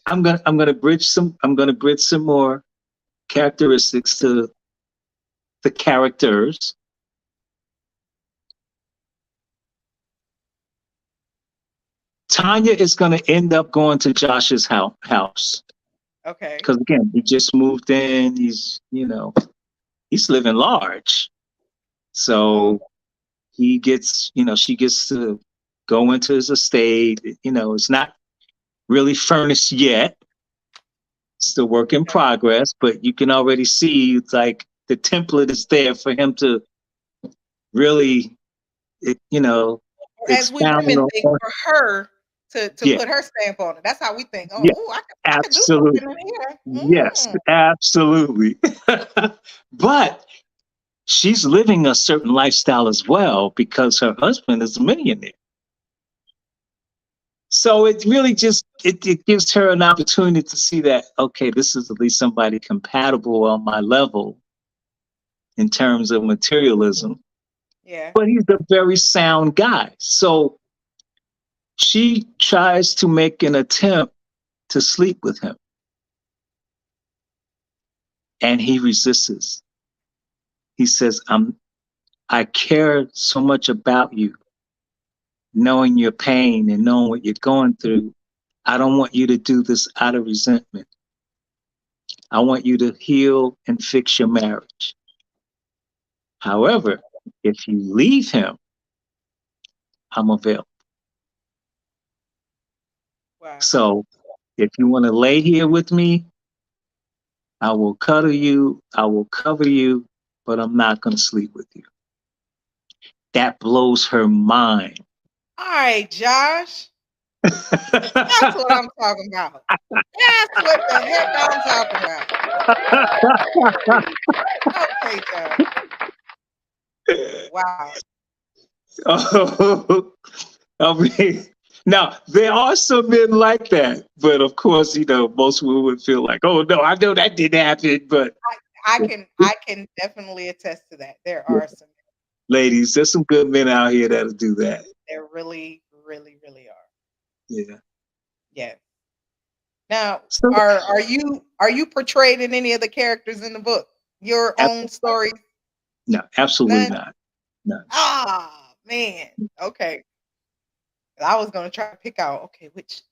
I'm gonna bridge some more characteristics to the characters. Tanya is going to end up going to Josh's house okay. because again, he just moved in. He's, he's living large. Oh, So he gets, she gets to go into his estate. It's not really furnished yet. Still work in okay. progress, but you can already see it's like the template is there for him to really, it, you know, Or as we expound women think, on. for her to Yeah, put her stamp on it. That's how we think. Oh, yeah, ooh, I could do absolutely. something in here. Yes, absolutely. But she's living a certain lifestyle as well because her husband is a millionaire. So it really it gives her an opportunity to see that, okay, this is at least somebody compatible on my level in terms of materialism, Yeah. but he's a very sound guy. So she tries to make an attempt to sleep with him and he resists. He says, I care so much about you, knowing your pain and knowing what you're going through. I don't want you to do this out of resentment. I want you to heal and fix your marriage. However, if you leave him, I'm available. Wow. So if you want to lay here with me, I will cuddle you, I will cover you, but I'm not going to sleep with you. That blows her mind. All right, Josh. That's what I'm talking about. That's what the heck I'm talking about. Okay, Josh. Wow. Oh, I mean, now there are some men like that, but of course, most women would feel like, "Oh no, I know that didn't happen." But I can definitely attest to that. There yeah, are some. ladies, there's some good men out here that'll do that. There really, really, really are. Yeah. Yeah. Now, So, are you portrayed in any of the characters in the book? Your ab- own story? no, absolutely None? not. No. Ah, man. Okay. I was gonna try to pick out, okay, which.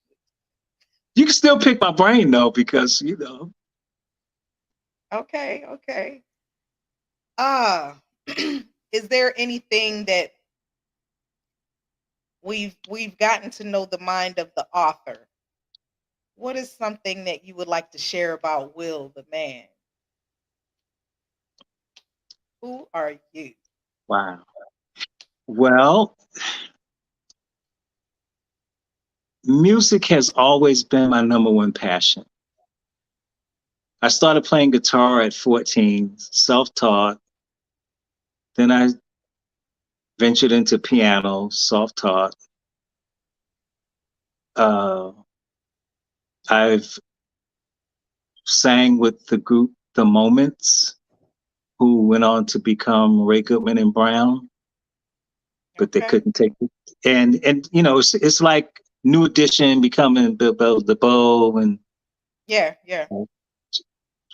You can still pick my brain though, because Okay, okay. Ah, is there anything that we've gotten to know the mind of the author? What is something that you would like to share about Will the man? Who are you? wow. Well, music has always been my number one passion. I started playing guitar at 14, self-taught. Then I ventured into piano, self-taught. Uh, I've sang with the group The Moments, who went on to become Ray Goodman and Brown, but they Okay. couldn't take it. And it's like New Edition becoming Bill DeBow and Yeah, yeah.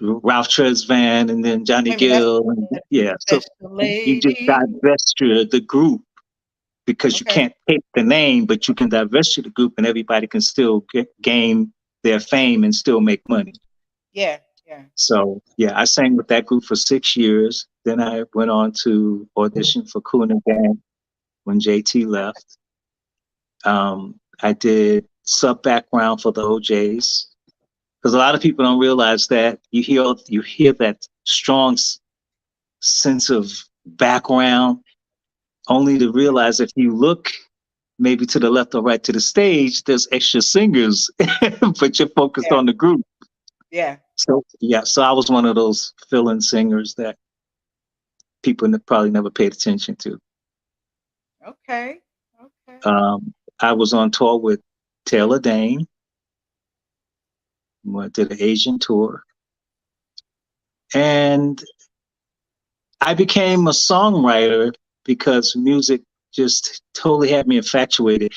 Ralph Tresvant and then Johnny Wait a minute, Gill. And yeah, so that's the you just lady. divest the group because you Okay. can't take the name, but you can divest the group and everybody can still gain their fame and still make money. Yeah, yeah. So yeah, I sang with that group for 6 years. Then I went on to audition for Kool and the Gang when JT left. I did sub background for the OJs. because a lot of people don't realize that you hear that strong sense of background, only to realize if you look maybe to the left or right to the stage, there's extra singers, but you're focused Yeah. on the group. Yeah. So yeah, so I was one of those fill-in singers that people probably never paid attention to. Okay. Okay. I was on tour with Taylor Dane. I did an Asian tour, and I became a songwriter because music just totally had me infatuated.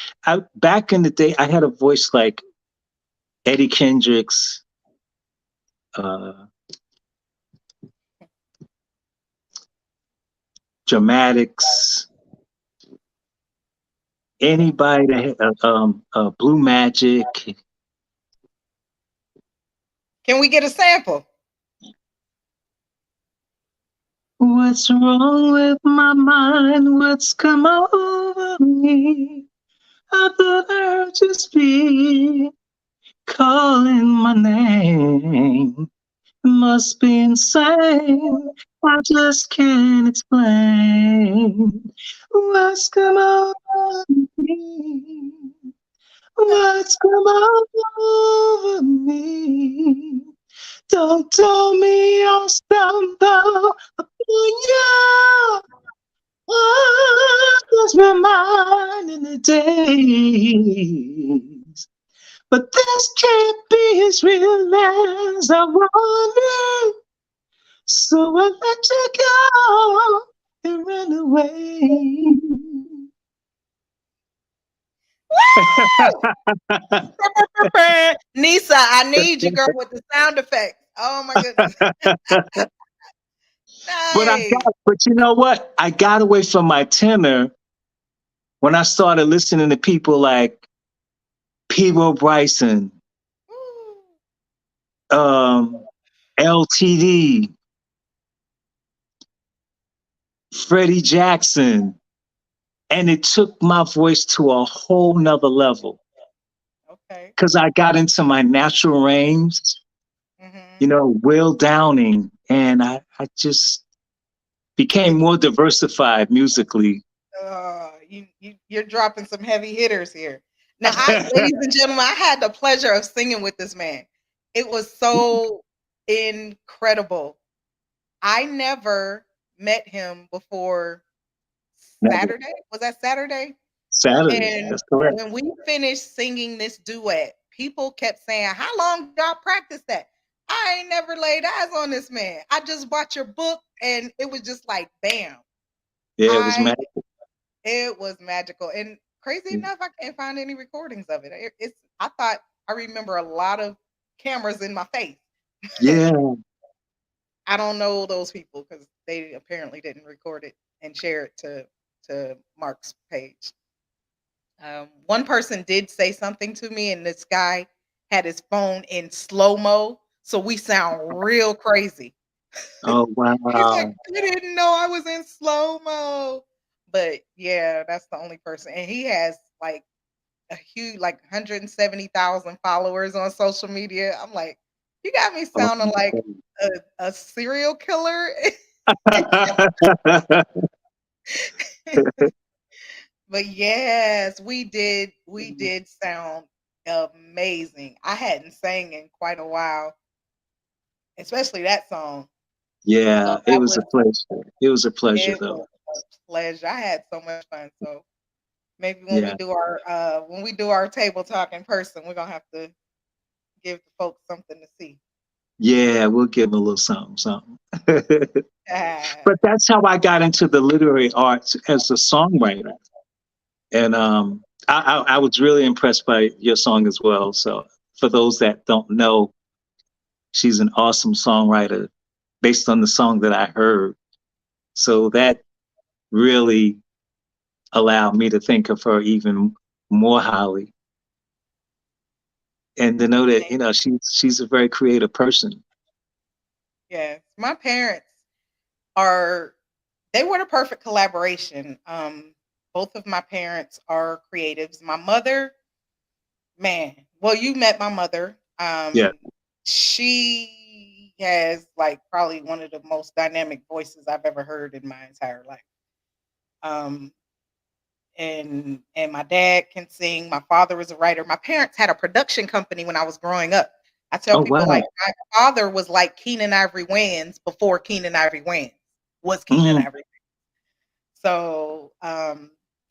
Back in the day, I had a voice like Eddie Kendricks, uh, Dramatics, anybody that had Blue Magic. Can we get a sample? What's wrong with my mind? What's come over me? I thought I heard you speak, calling my name. Must be insane. I just can't explain what's come over me. What's come over me? Don't tell me I'll stumble upon you. Oh, cause we're mine in the days. But this can't be as real as I want it. So I let you go and run away. Nisa, I need you, girl, with the sound effects. Oh my goodness. Nice. But you know what? I got away from my tenor when I started listening to people like P.O. Bryson, LTD, Freddie Jackson, and it took my voice to a whole nother level Okay. because I got into my natural range, Will Downing, and I just became more diversified musically. You're dropping some heavy hitters here. Now, ladies and gentlemen, I had the pleasure of singing with this man. It was so incredible. I never met him before Saturday. Was that Saturday? Saturday, And that's correct. when we finished singing this duet, people kept saying, "How long y'all practice that?" I ain't never laid eyes on this man. I just bought your book, and it was just like, bam. Yeah, it was magical. It was magical, and crazy enough, I can't find any recordings of it. I thought I remember a lot of cameras in my face. Yeah. I don't know those people because they apparently didn't record it and share it to Mark's page. One person did say something to me, and this guy had his phone in slow mo, so we sound real crazy. Oh He's like, wow. I didn't know I was in slow mo. But yeah, that's the only person. And he has like a huge, like 170,000 followers on social media. I'm like, you got me Oh, sounding like a serial killer. But yes, we did sound amazing. I hadn't sang in quite a while, especially that song. So yeah, it that was was a pleasure. It was a pleasure it though. was a pleasure. I had so much fun. So maybe Yeah. when we do our table talk in person, we're gonna have to give the folks something to see. Yeah, we'll give them a little something, something. But Ah, that's how I got into the literary arts as a songwriter. And I was really impressed by your song as well. So for those that don't know, she's an awesome songwriter based on the song that I heard. So that really allowed me to think of her even more highly. And to know that, she's a very creative person. yes, my parents are they were the perfect collaboration. Both of my parents are creatives. My mother, man, well, you met my mother. Yeah. She has like probably one of the most dynamic voices I've ever heard in my entire life. Um, and my dad can sing. My father is a writer. My parents had a production company when I was growing up. I tell Oh people like wow. my father was like Keenan Ivory Wayans before Keenan Ivory Wayans was Keenan Mm, Ivory. So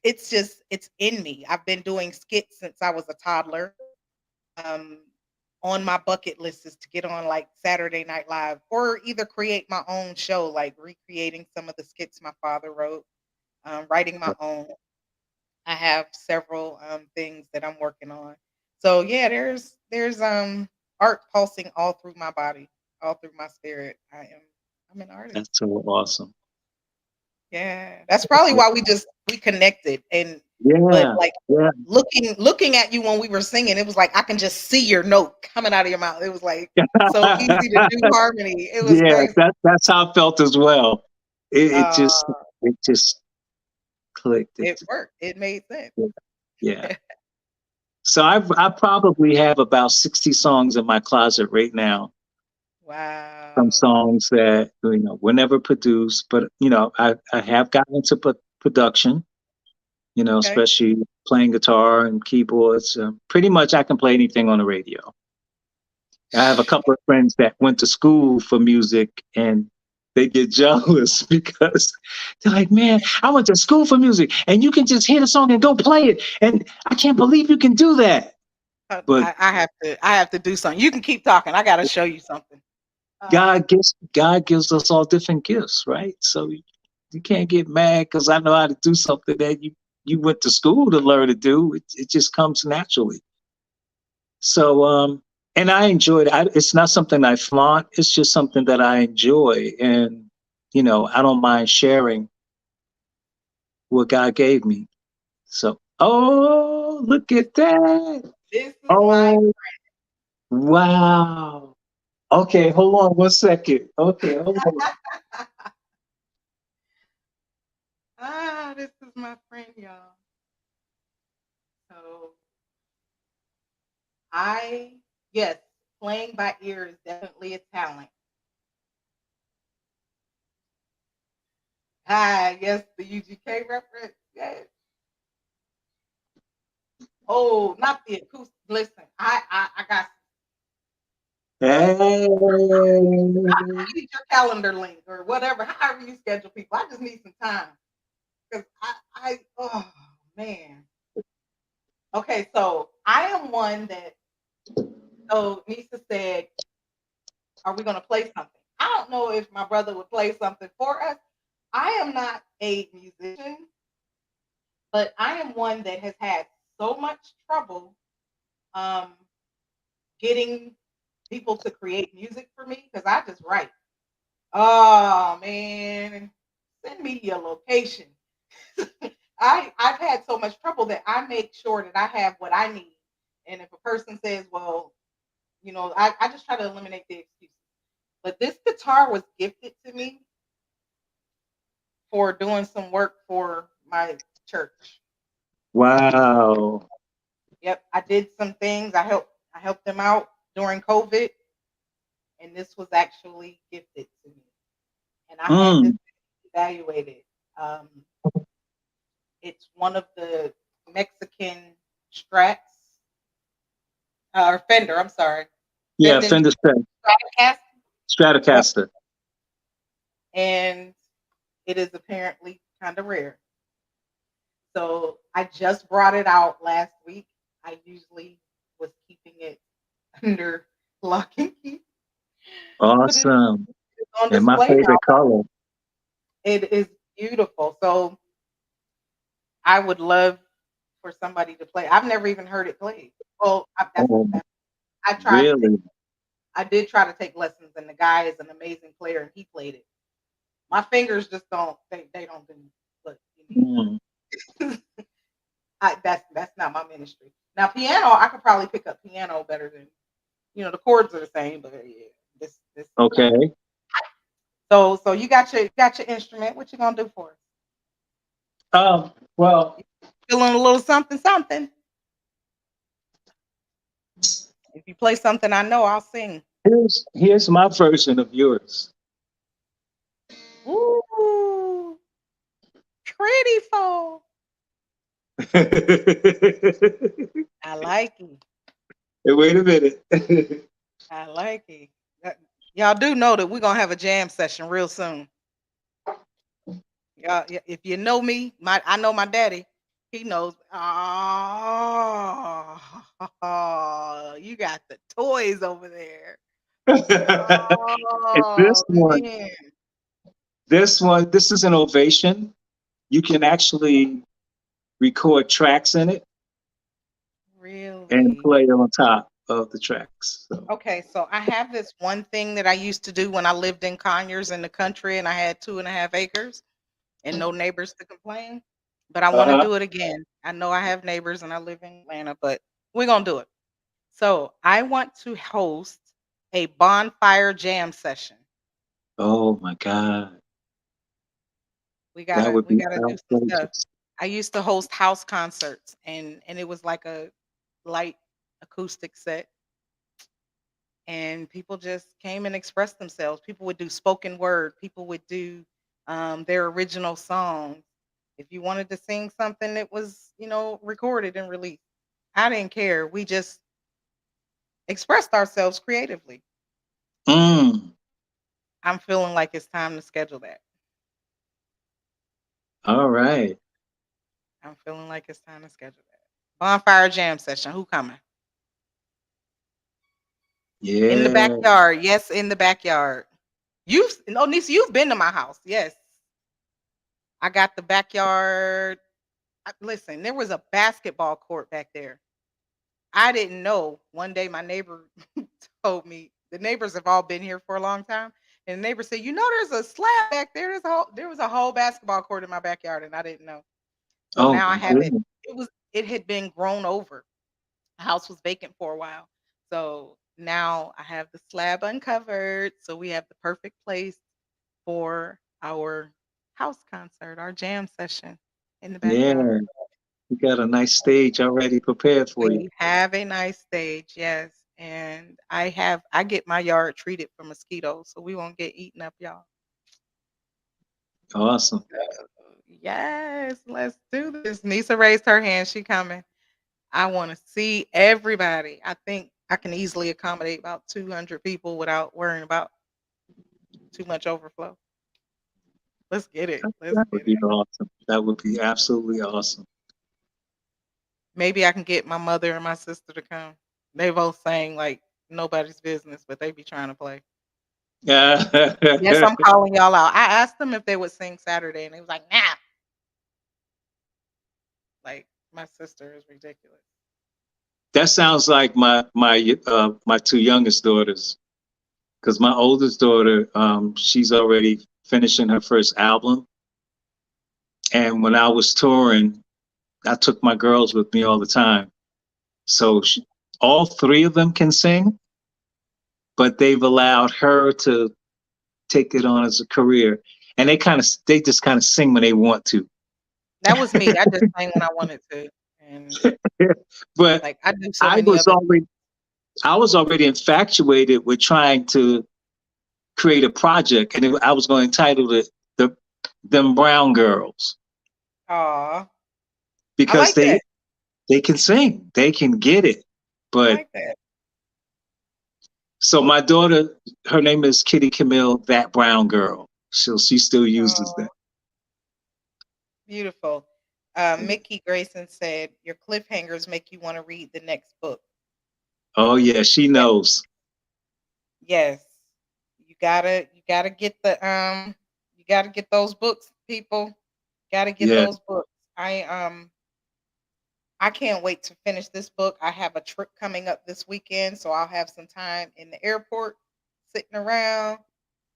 it's just it's in me. I've been doing skits since I was a toddler. Um, on my bucket list is to get on like Saturday Night Live or either create my own show, like recreating some of the skits my father wrote, writing my own. I have several things that I'm working on. So yeah, there's art pulsing all through my body, all through my spirit. I'm an artist. that's so awesome. Yeah. That's probably why we connected and but Yeah, like yeah. looking at you when we were singing, it was like I can just see your note coming out of your mouth. It was like so easy to do harmony. It was Yeah, crazy. that's how I felt as well. It Uh just clicked. it worked. It made sense. Yeah. So I probably have about 60 songs in my closet right now. Some Wow. songs that were never produced, but I have gotten into production. Okay. Especially playing guitar and keyboards. Pretty much, I can play anything on the radio. I have a couple of friends that went to school for music, and they get jealous because they're like, "Man, I went to school for music, and you can just hear the song and go play it, and I can't believe you can do that." But I have to do something. You can keep talking. I gotta show you something. Um, God gives us all different gifts, right? So you can't get mad because I know how to do something that you went to school to learn to do. It just comes naturally. So and I enjoyed it. It's not something I flaunt. It's just something that I enjoy, and I don't mind sharing what God gave me. So, oh, look this, at that! this is my Oh, wow. Okay, hold on 1 second. Okay, hold on. this is my friend, y'all. So I yes, playing by ear is definitely a talent. Hi, yes, the UGK reference. Yes. Oh, not the acoustic. Listen, I got. Hey. I need your calendar link or whatever. However you schedule people, I just need some time because oh man. Okay, so I am one that. So Nisa said, "Are we going to play something?" I don't know if my brother would play something for us. I am not a musician, but I am one that has had so much trouble um, getting people to create music for me because I just write. Oh man, send me your location. I've had so much trouble that I make sure that I have what I need. And if a person says, well, I just try to eliminate the excuses. But this guitar was gifted to me for doing some work for my church. Wow. Yep, I did some things. I helped them out during COVID, and this was actually gifted to me. And I had this Mm. evaluated. Um, it's one of the Mexican Strats or Fender. I'm sorry, Yeah, Fender Fender Stratocaster. Yep, Stratocaster. and it is apparently kind of rare. So I just brought it out last week. I usually was keeping it under lock and key, but it's Awesome. on And my display now. favorite color. It is beautiful. So I would love for somebody to play. I've never even heard it played. Well, Oh, I tried to take. really? I did try to take lessons, and the guy is an amazing player, and he played it. My fingers just don't. They don't do what you Mm. need. That's not my ministry. Now piano, I could probably pick up piano better than the chords are the same, but yeah, this is not. Okay. So you got your instrument. What you gonna do for us? Well, Feeling a little something something. If you play something I know, I'll sing. Here's my version of yours. Ooh, pretty fall. Hey, I like it. wait a minute. I like it. Y'all do know that we're gonna have a jam session real soon. Y'all, if you know me, I know my daddy. He knows. Oh, you got the toys over there. And this Oh one, man, this is an ovation. You can actually record tracks in it and really? play on top of the tracks. So, Okay, so I have this one thing that I used to do when I lived in Conyers in the country, and I had 2.5 acres and no neighbors to complain. But I want to uh-huh. do it again. I know I have neighbors and I live in Atlanta, but we're gonna do it. So I want to host a bonfire jam session. Oh my God. We That gotta would we be gotta do some stuff. outrageous. I used to host house concerts and it was like a light acoustic set and people just came and expressed themselves. People would do spoken word, people would do their original songs. If you wanted to sing something that was, recorded and released, I didn't care. We just expressed ourselves creatively. Mm, I'm feeling like it's time to schedule that. all right. I'm feeling like it's time to schedule that. Bonfire jam session. Who coming? In the Yeah. backyard. Yes, in the backyard. No, Nisa, you've been to my house. Yes. I got the backyard. Listen, there was a basketball court back there. I didn't know. One day my neighbor told me, the neighbors have all been here for a long time. And the neighbor said, there's a slab back there. There was a whole basketball court in my backyard, and I didn't know. So Oh now I my have it. goodness. It had been grown over. The house was vacant for a while. So now I have the slab uncovered. So we have the perfect place for our house concert, our jam session in the Yeah. backyard. You got a nice stage already prepared for you. We have a nice stage, yes. And I get my yard treated for mosquitoes, so we won't get eaten up, y'all. Awesome. Yes, let's do this. Nisa raised her hand. She coming. I want to see everybody. I think I can easily accommodate about 200 people without worrying about too much overflow. Let's get it. Let's That would get it. be awesome. That would be absolutely awesome. Maybe I can get my mother and my sister to come. They both sang like nobody's business, but they be trying to play. Yes, Yeah. I'm calling y'all out. I asked them if they would sing Saturday, and they was like, "Nah." Like my sister is ridiculous. That sounds like my two youngest daughters. Because my oldest daughter, she's already finishing her first album. And when I was touring, I took my girls with me all the time. So all three of them can sing, but they've allowed her to take it on as a career. And they just kind of sing when they want to. That was me. I just sang when I wanted to, and But like I do so I many was other. already I was already infatuated with trying to create a project, and I was going to entitle it the "Them Brown Girls" Aw, I because like that. they can sing, they can get it. I But like that. so my daughter, her name is Kitty Camille, that brown girl. So she still uses Oh, that. beautiful. Mickey Grayson said, "Your cliffhangers make you want to read the next book." Oh yeah, she Yeah. knows. Yes, you gotta get you gotta get those books, people. Gotta get Yeah. those books. I can't wait to finish this book. I have a trip coming up this weekend, so I'll have some time in the airport sitting around.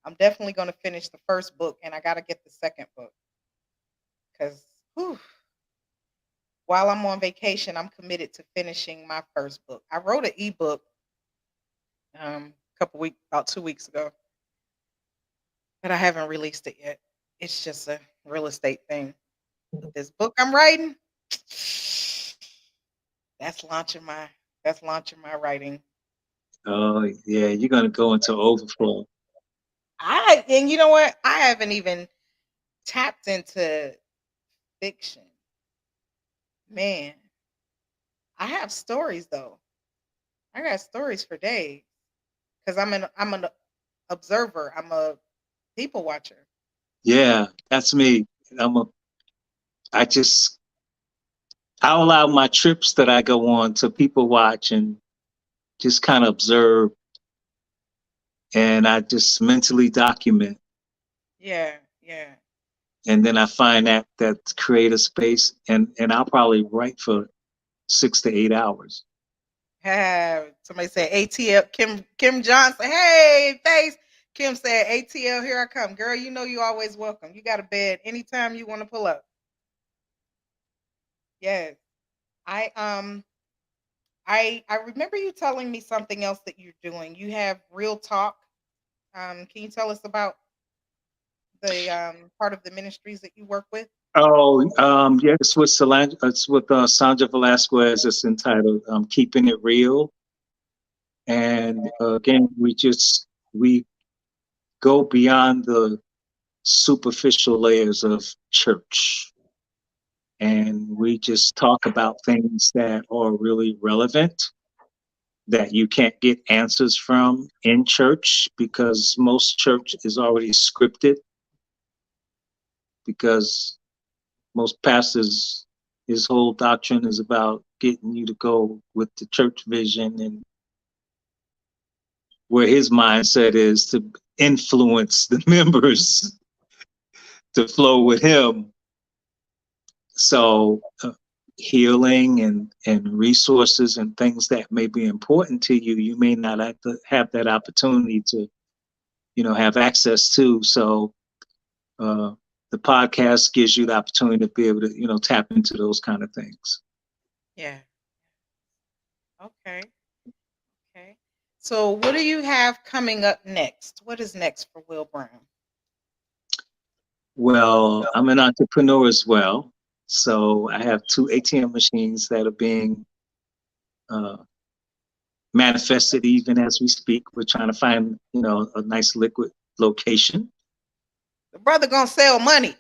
I'm definitely going to finish the first book, and I got to get the second book because while I'm on vacation, I'm committed to finishing my first book. I wrote an ebook about 2 weeks ago, but I haven't released it yet. It's just a real estate thing. But this book I'm writing, that's launching my that's launching my writing. Oh, yeah, you're gonna go into overflow. And you know what? I haven't even tapped into fiction. Man, I have stories though. I got stories for days because I'm an observer. I'm a people watcher. Yeah, that's me. I'm a. I just I allow my trips that I go on to people watch and just kind of observe, and I just mentally document, Yeah, yeah. and then I find that creative space, and I'll probably write for 6 to 8 hours. Have somebody said ATL Kim Johnson. Hey, thanks. Kim said ATL, here I come. Girl, you know you always welcome. You got a bed anytime you want to pull up. Yes. I I remember you telling me something else that you're doing. You have real talk. Can you tell us about the part of the ministries that you work with? Oh, yeah, it's with Sandra Velasquez. It's entitled "Keeping It Real," and again, we go beyond the superficial layers of church, and we just talk about things that are really relevant that you can't get answers from in church because most church is already scripted because most pastors, his whole doctrine is about getting you to go with the church vision and where his mindset is to influence the members to flow with him. So healing and resources and things that may be important to you, you may not have that opportunity to, have access to. So uh, the podcast gives you the opportunity to be able to, tap into those kind of things. Yeah. Okay. Okay. So what do you have coming up next? What is next for Will Brown? Well, I'm an entrepreneur as well. So I have two ATM machines that are being uh, manifested even as we speak. We're trying to find, a nice liquid location. The brother gonna sell money.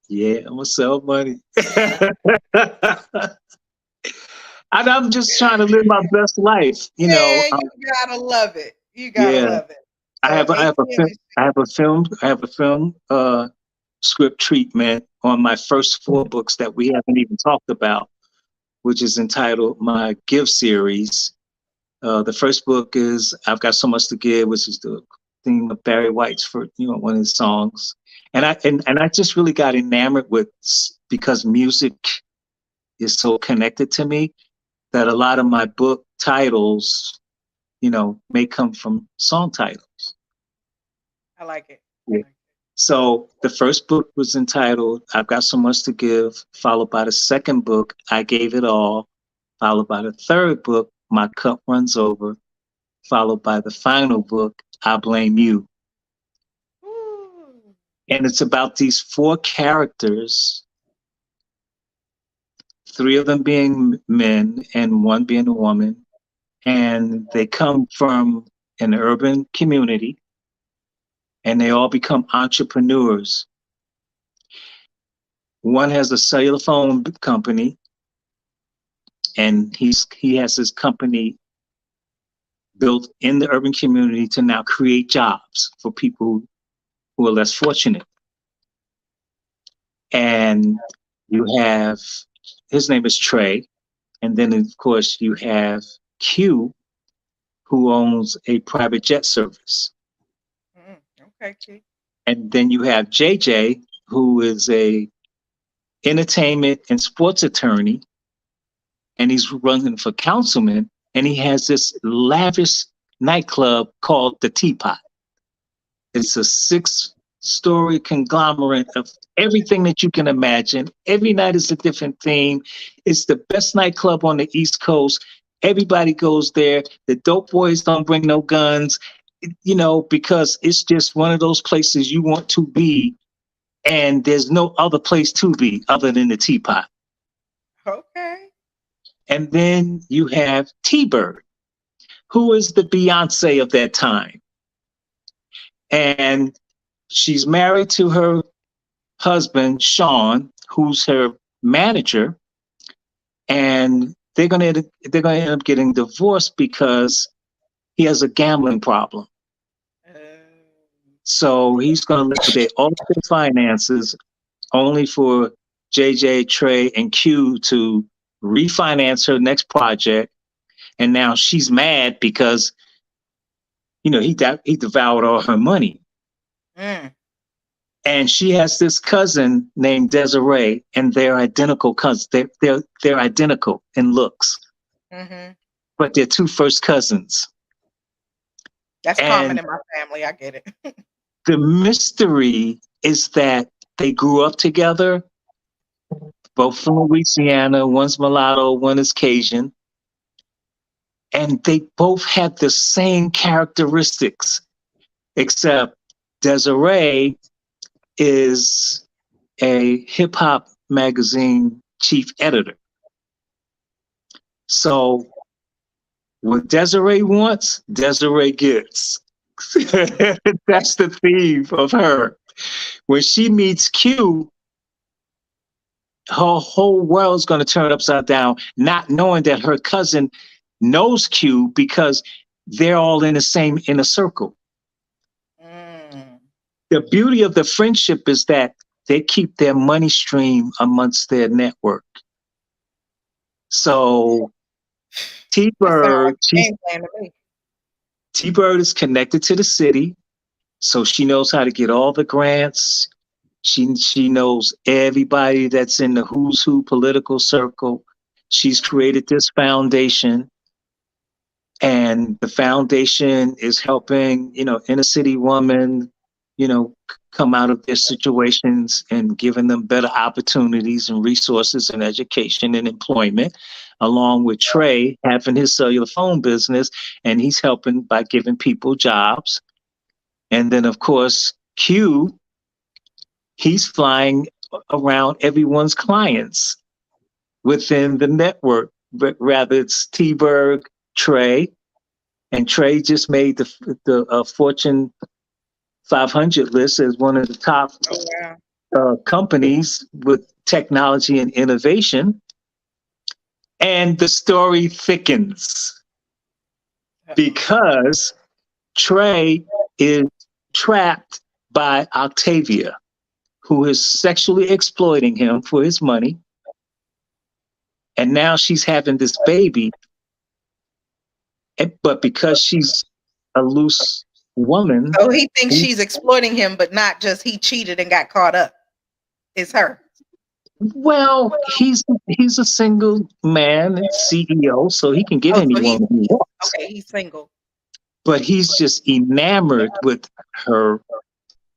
Yeah, I'm gonna sell money. And I'm just trying to live my best life, Yeah, you gotta love it. You gotta Yeah, love it. I So have I have a ATM film is script treatment on my first four books that we haven't even talked about, which is entitled my Give series. The first book is I've Got So Much to Give, which is the theme of Barry White's for one of his songs. And I just really got enamored with because music is so connected to me that a lot of my book titles, may come from song titles. I like it. Yeah. So the first book was entitled I've Got So Much to Give, followed by the second book, I Gave It All, followed by the third book, My Cup Runs Over, followed by the final book, I Blame You. Ooh. And it's about these four characters, three of them being men and one being a woman. And they come from an urban community and they all become entrepreneurs. One has a cellular phone company and he has his company built in the urban community to now create jobs for people who are less fortunate. And you have his name is Trey, and then of course you have Q, who owns a private jet service, Okay, Keith. and then you have JJ, who is a entertainment and sports attorney, and he's running for councilman, and he has this lavish nightclub called the Teapot. It's a six-story conglomerate of everything that you can imagine. Every night is a different theme. It's the best nightclub on the East Coast. Everybody goes there. The dope boys don't bring no guns, because it's just one of those places you want to be, and there's no other place to be other than the Teapot. Okay. And then you have T-Bird. who is the Beyonce of that time. And she's married to her husband, Sean, who's her manager. And they're gonna end up getting divorced because he has a gambling problem. Uh, So he's gonna liquidate all of their finances only for JJ, Trey, and Q to refinance her next project. And now she's mad because he devoured all her money. mm, And she has this cousin named Desiree, and they're identical cousins. They're identical in looks, mm-hmm. but they're two first cousins. That's common And in my family. I get it. the mystery is that they grew up together, both from Louisiana. One's mulatto, one is Cajun. And they both had the same characteristics, except Desiree is a hip hop magazine chief editor. So what Desiree wants, Desiree gets. That's the theme of her. When she meets Q, her whole world's going to turn upside down, not knowing that her cousin knows Q because they're all in the same inner circle. Mm. The beauty of the friendship is that they keep their money stream amongst their network. So That sounds like T-Bird, a game plan to me. T-Bird is connected to the city, so she knows how to get all the grants. She knows everybody that's in the who's who political circle. She's created this foundation, and the foundation is helping, inner city women, come out of their situations and giving them better opportunities and resources and education and employment, along with Trey having his cellular phone business, and he's helping by giving people jobs. And then, of course, Q, he's flying around everyone's clients within the network, but rather it's T-Berg, Trey, and Trey just made the Fortune 500 list as one of the top Oh, wow. companies with technology and innovation. And the story thickens Uh-oh. because Trey is trapped by Octavia, who is sexually exploiting him for his money. And now she's having this baby. But because she's a loose woman, So he thinks she's exploiting him, but not just he cheated and got caught up. It's her. well, he's a single man and CEO, so he can get Oh, so anyone he wants. okay, he's single. But he's just enamored with her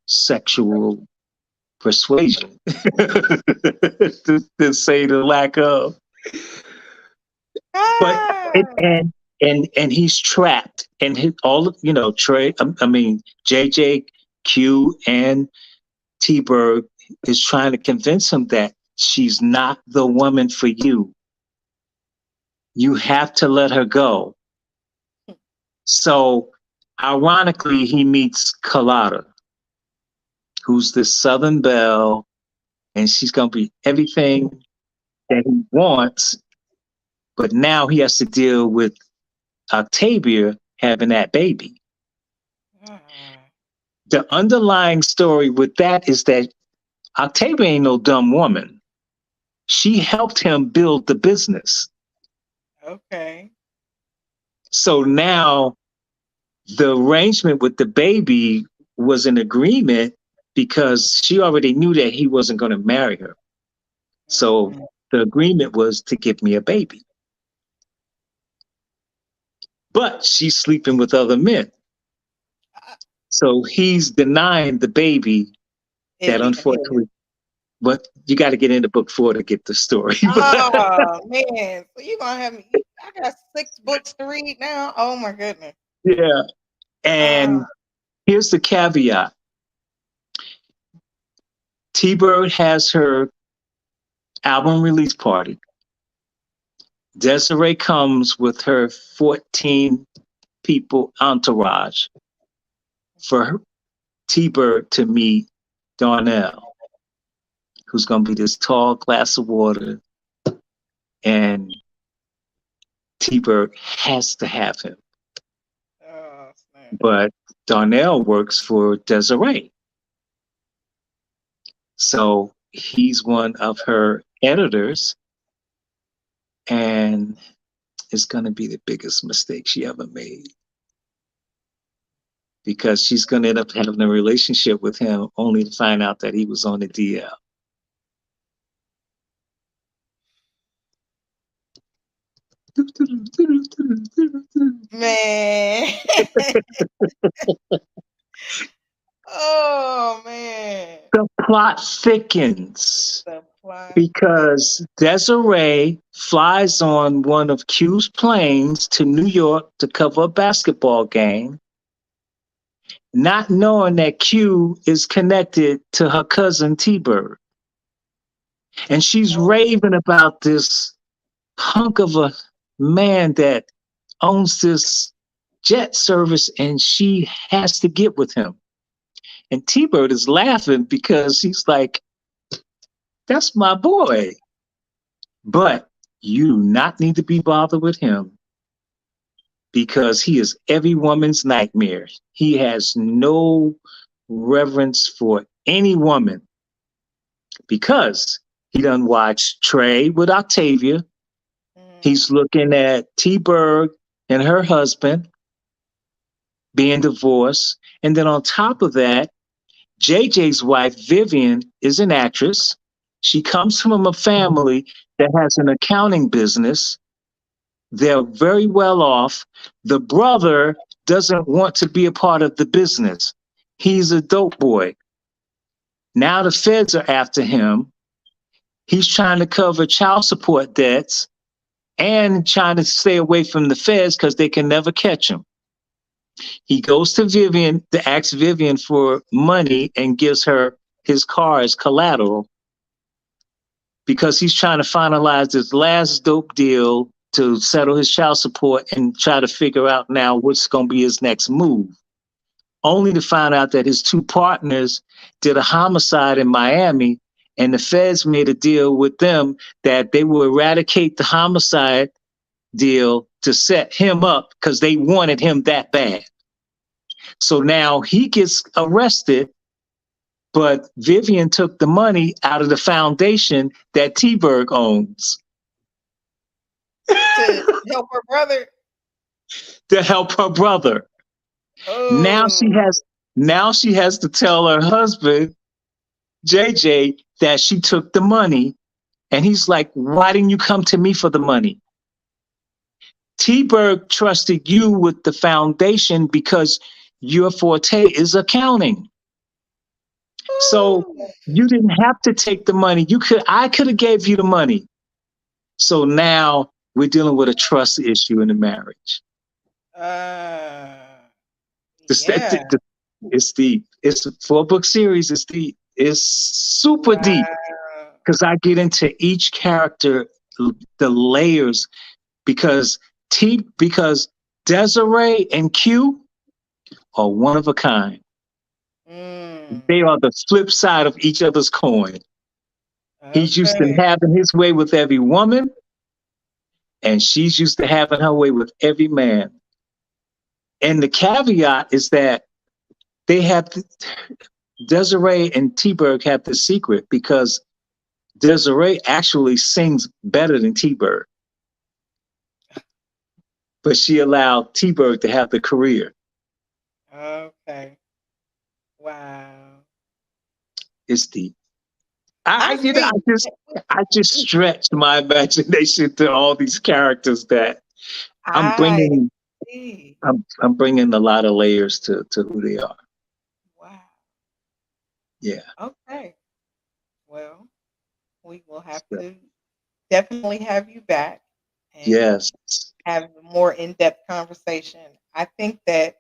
sexual persuasion, to say the lack of. But Ah, and he's trapped, and all of Trey, I mean JJ, Q, and T-Bird is trying to convince him that she's not the woman for you. You have to let her go. So, ironically, he meets Colada, who's the Southern Belle, and she's going to be everything that he wants. But now he has to deal with Octavia having that baby. ah. The underlying story with that is that Octavia ain't no dumb woman. She helped him build the business. Okay. So now the arrangement with the baby was an agreement because she already knew that he wasn't going to marry her. So the agreement was to give me a baby. But she's sleeping with other men. So he's denying the baby that unfortunately, but you got to get into book 4 to get the story. Oh man, so you gonna have me? I got 6 books to read now. Oh my goodness. Yeah. And here's the caveat. T-Bird has her album release party. Desiree comes with her 14 people entourage for T-Bird to meet Darnell, who's going to be this tall glass of water, and T-Bird has to have him. Oh, snap. But Darnell works for Desiree. So he's one of her editors, and it's going to be the biggest mistake she ever made because she's going to end up having a relationship with him only to find out that he was on the DL. Man. Oh, man. The plot thickens The plot because Desiree flies on one of Q's planes to New York to cover a basketball game, not knowing that Q is connected to her cousin T-Bird. And she's raving about this hunk of a man that owns this jet service and she has to get with him. And T-Bird is laughing because he's like, that's my boy. But you do not need to be bothered with him because he is every woman's nightmare. He has no reverence for any woman because he done watched Trey with Octavia. He's looking at T-Bird and her husband being divorced. And then on top of that, JJ's wife, Vivian, is an actress. She comes from a family that has an accounting business. They're very well off. The brother doesn't want to be a part of the business. He's a dope boy. Now the feds are after him. He's trying to cover child support debts and trying to stay away from the feds because they can never catch him. He goes to Vivian to ask Vivian for money and gives her his car as collateral because he's trying to finalize this last dope deal to settle his child support and try to figure out now what's going to be his next move. Only to find out that his two partners did a homicide in Miami and the feds made a deal with them that they will eradicate the homicide deal to set him up because they wanted him that bad. So now he gets arrested, but Vivian took the money out of the foundation that T-Berg owns to help her brother. to help her brother. Now Oh, she has to tell her husband, JJ, that she took the money. And he's like, why didn't you come to me for the money? T-Berg trusted you with the foundation because your forte is accounting. So you didn't have to take the money. I could have gave you the money. So now we're dealing with a trust issue in the marriage. yeah. It's deep. It's a 4-book series. It's deep. It's super deep Wow. because I get into each character, the layers, because Desiree and Q are one of a kind. They are the flip side of each other's coin. He's used to Okay. having his way with every woman, and she's used to having her way with every man. And the caveat is that they have Desiree and T-Berg have the secret because Desiree actually sings better than T-Berg. But she allowed T-Berg to have the career. Okay. Wow. It's deep. I see. I just stretched my imagination to all these characters that I'm I bringing. see. I'm bringing a lot of layers to who they are. Wow. Yeah. Okay. Well, we will have So, to definitely have you back and yes. have a more in-depth conversation. I think that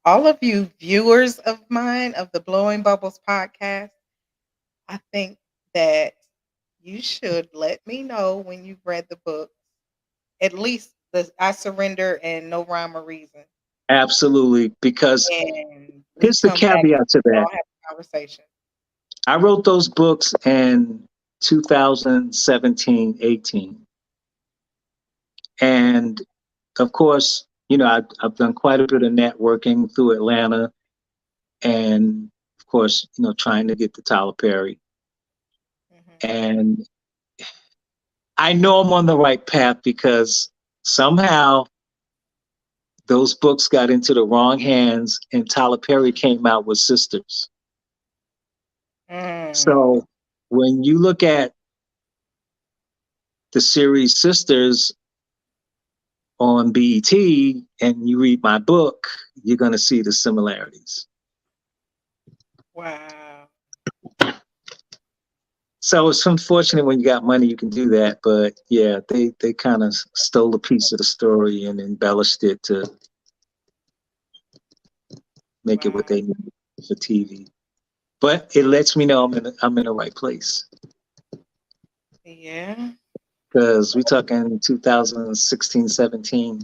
all of you viewers of mine of the Blowing Bubbles podcast, I think that you should let me know when you've read the book. At least the I Surrender and No Rhyme or Reason. Absolutely. Because and we here's the come back caveat to and that. all have a conversation. I wrote those books in 2017, 18. And of course, I've done quite a bit of networking through Atlanta and of course, trying to get to Tyler Perry. Mhm. And I know I'm on the right path because somehow those books got into the wrong hands and Tyler Perry came out with Sisters. Mm. So when you look at the series Sisters on BET and you read my book, you're going to see the similarities. Wow. So it's unfortunate when you got money, you can do that. But yeah, they kind of stole a piece of the story and embellished it to make it what Wow. they need for TV. But it lets me know I'm in the right place Yeah. because we're talking 2016, 17.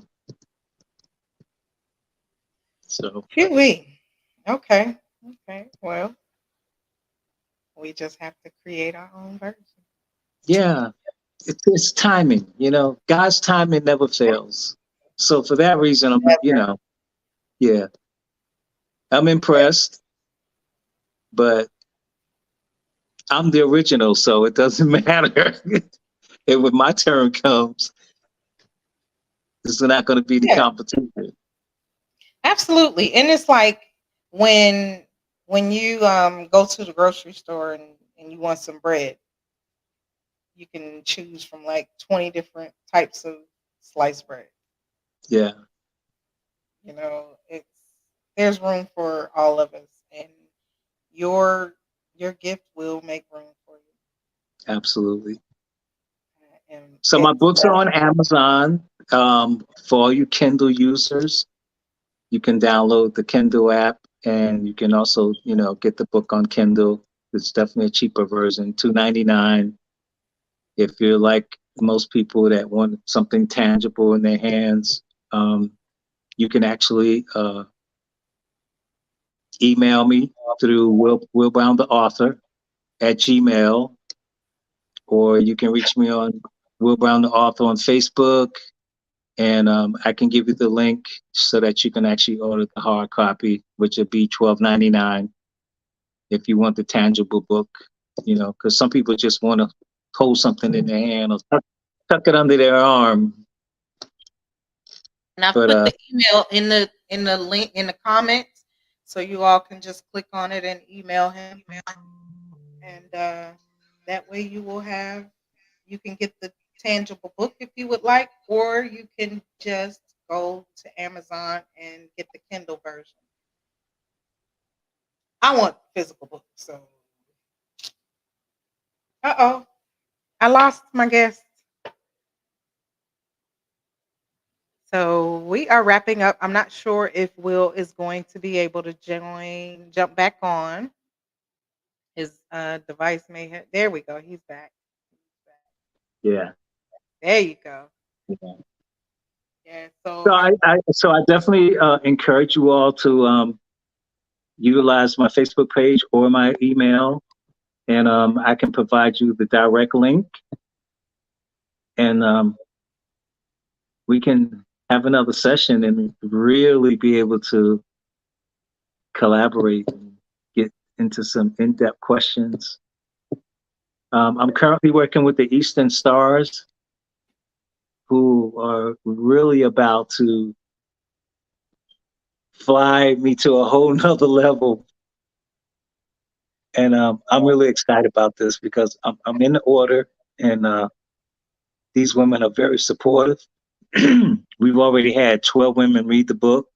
So Pee-wee. Okay. Okay. Well, we just have to create our own version. yeah, it's timing. God's timing never fails. So for that reason, Never. yeah, I'm impressed. But I'm the original, so it doesn't matter. And when my turn comes, it's not going to be the Yeah. competition. Absolutely. And it's like when you go to the grocery store and you want some bread, you can choose from like 20 different types of sliced bread. Yeah, It's there's room for all of us, and your your gift will make room for you. absolutely. And So my it's books are on Amazon. For all you Kindle users, you can download the Kindle app, and you can also, get the book on Kindle. It's definitely a cheaper version, $2.99. If you're like most people that want something tangible in their hands, you can actually email me through Will Brown the author at Gmail, or you can reach me on Will Brown the author on Facebook, and I can give you the link so that you can actually order the hard copy, which would be $12.99 if you want the tangible book. Because some people just want to hold something in their hand or tuck it under their arm. and I But put the email in the link in the comments, so you all can just click on it and email him, and that way you can get the tangible book if you would like, or you can just go to Amazon and get the Kindle version. I want physical books, so I lost my guest. So we are wrapping up. I'm not sure if Will is going to be able to jump back on. His device may have. There we go. He's back. yeah. There you go. Yeah. Yeah. So So I definitely encourage you all to utilize my Facebook page or my email, and I can provide you the direct link, and we can have another session and really be able to collaborate and get into some in-depth questions. I'm currently working with the Eastern Stars, who are really about to fly me to a whole nother level. And I'm really excited about this because I'm in the order, and these women are very supportive. We've already had 12 women read the book.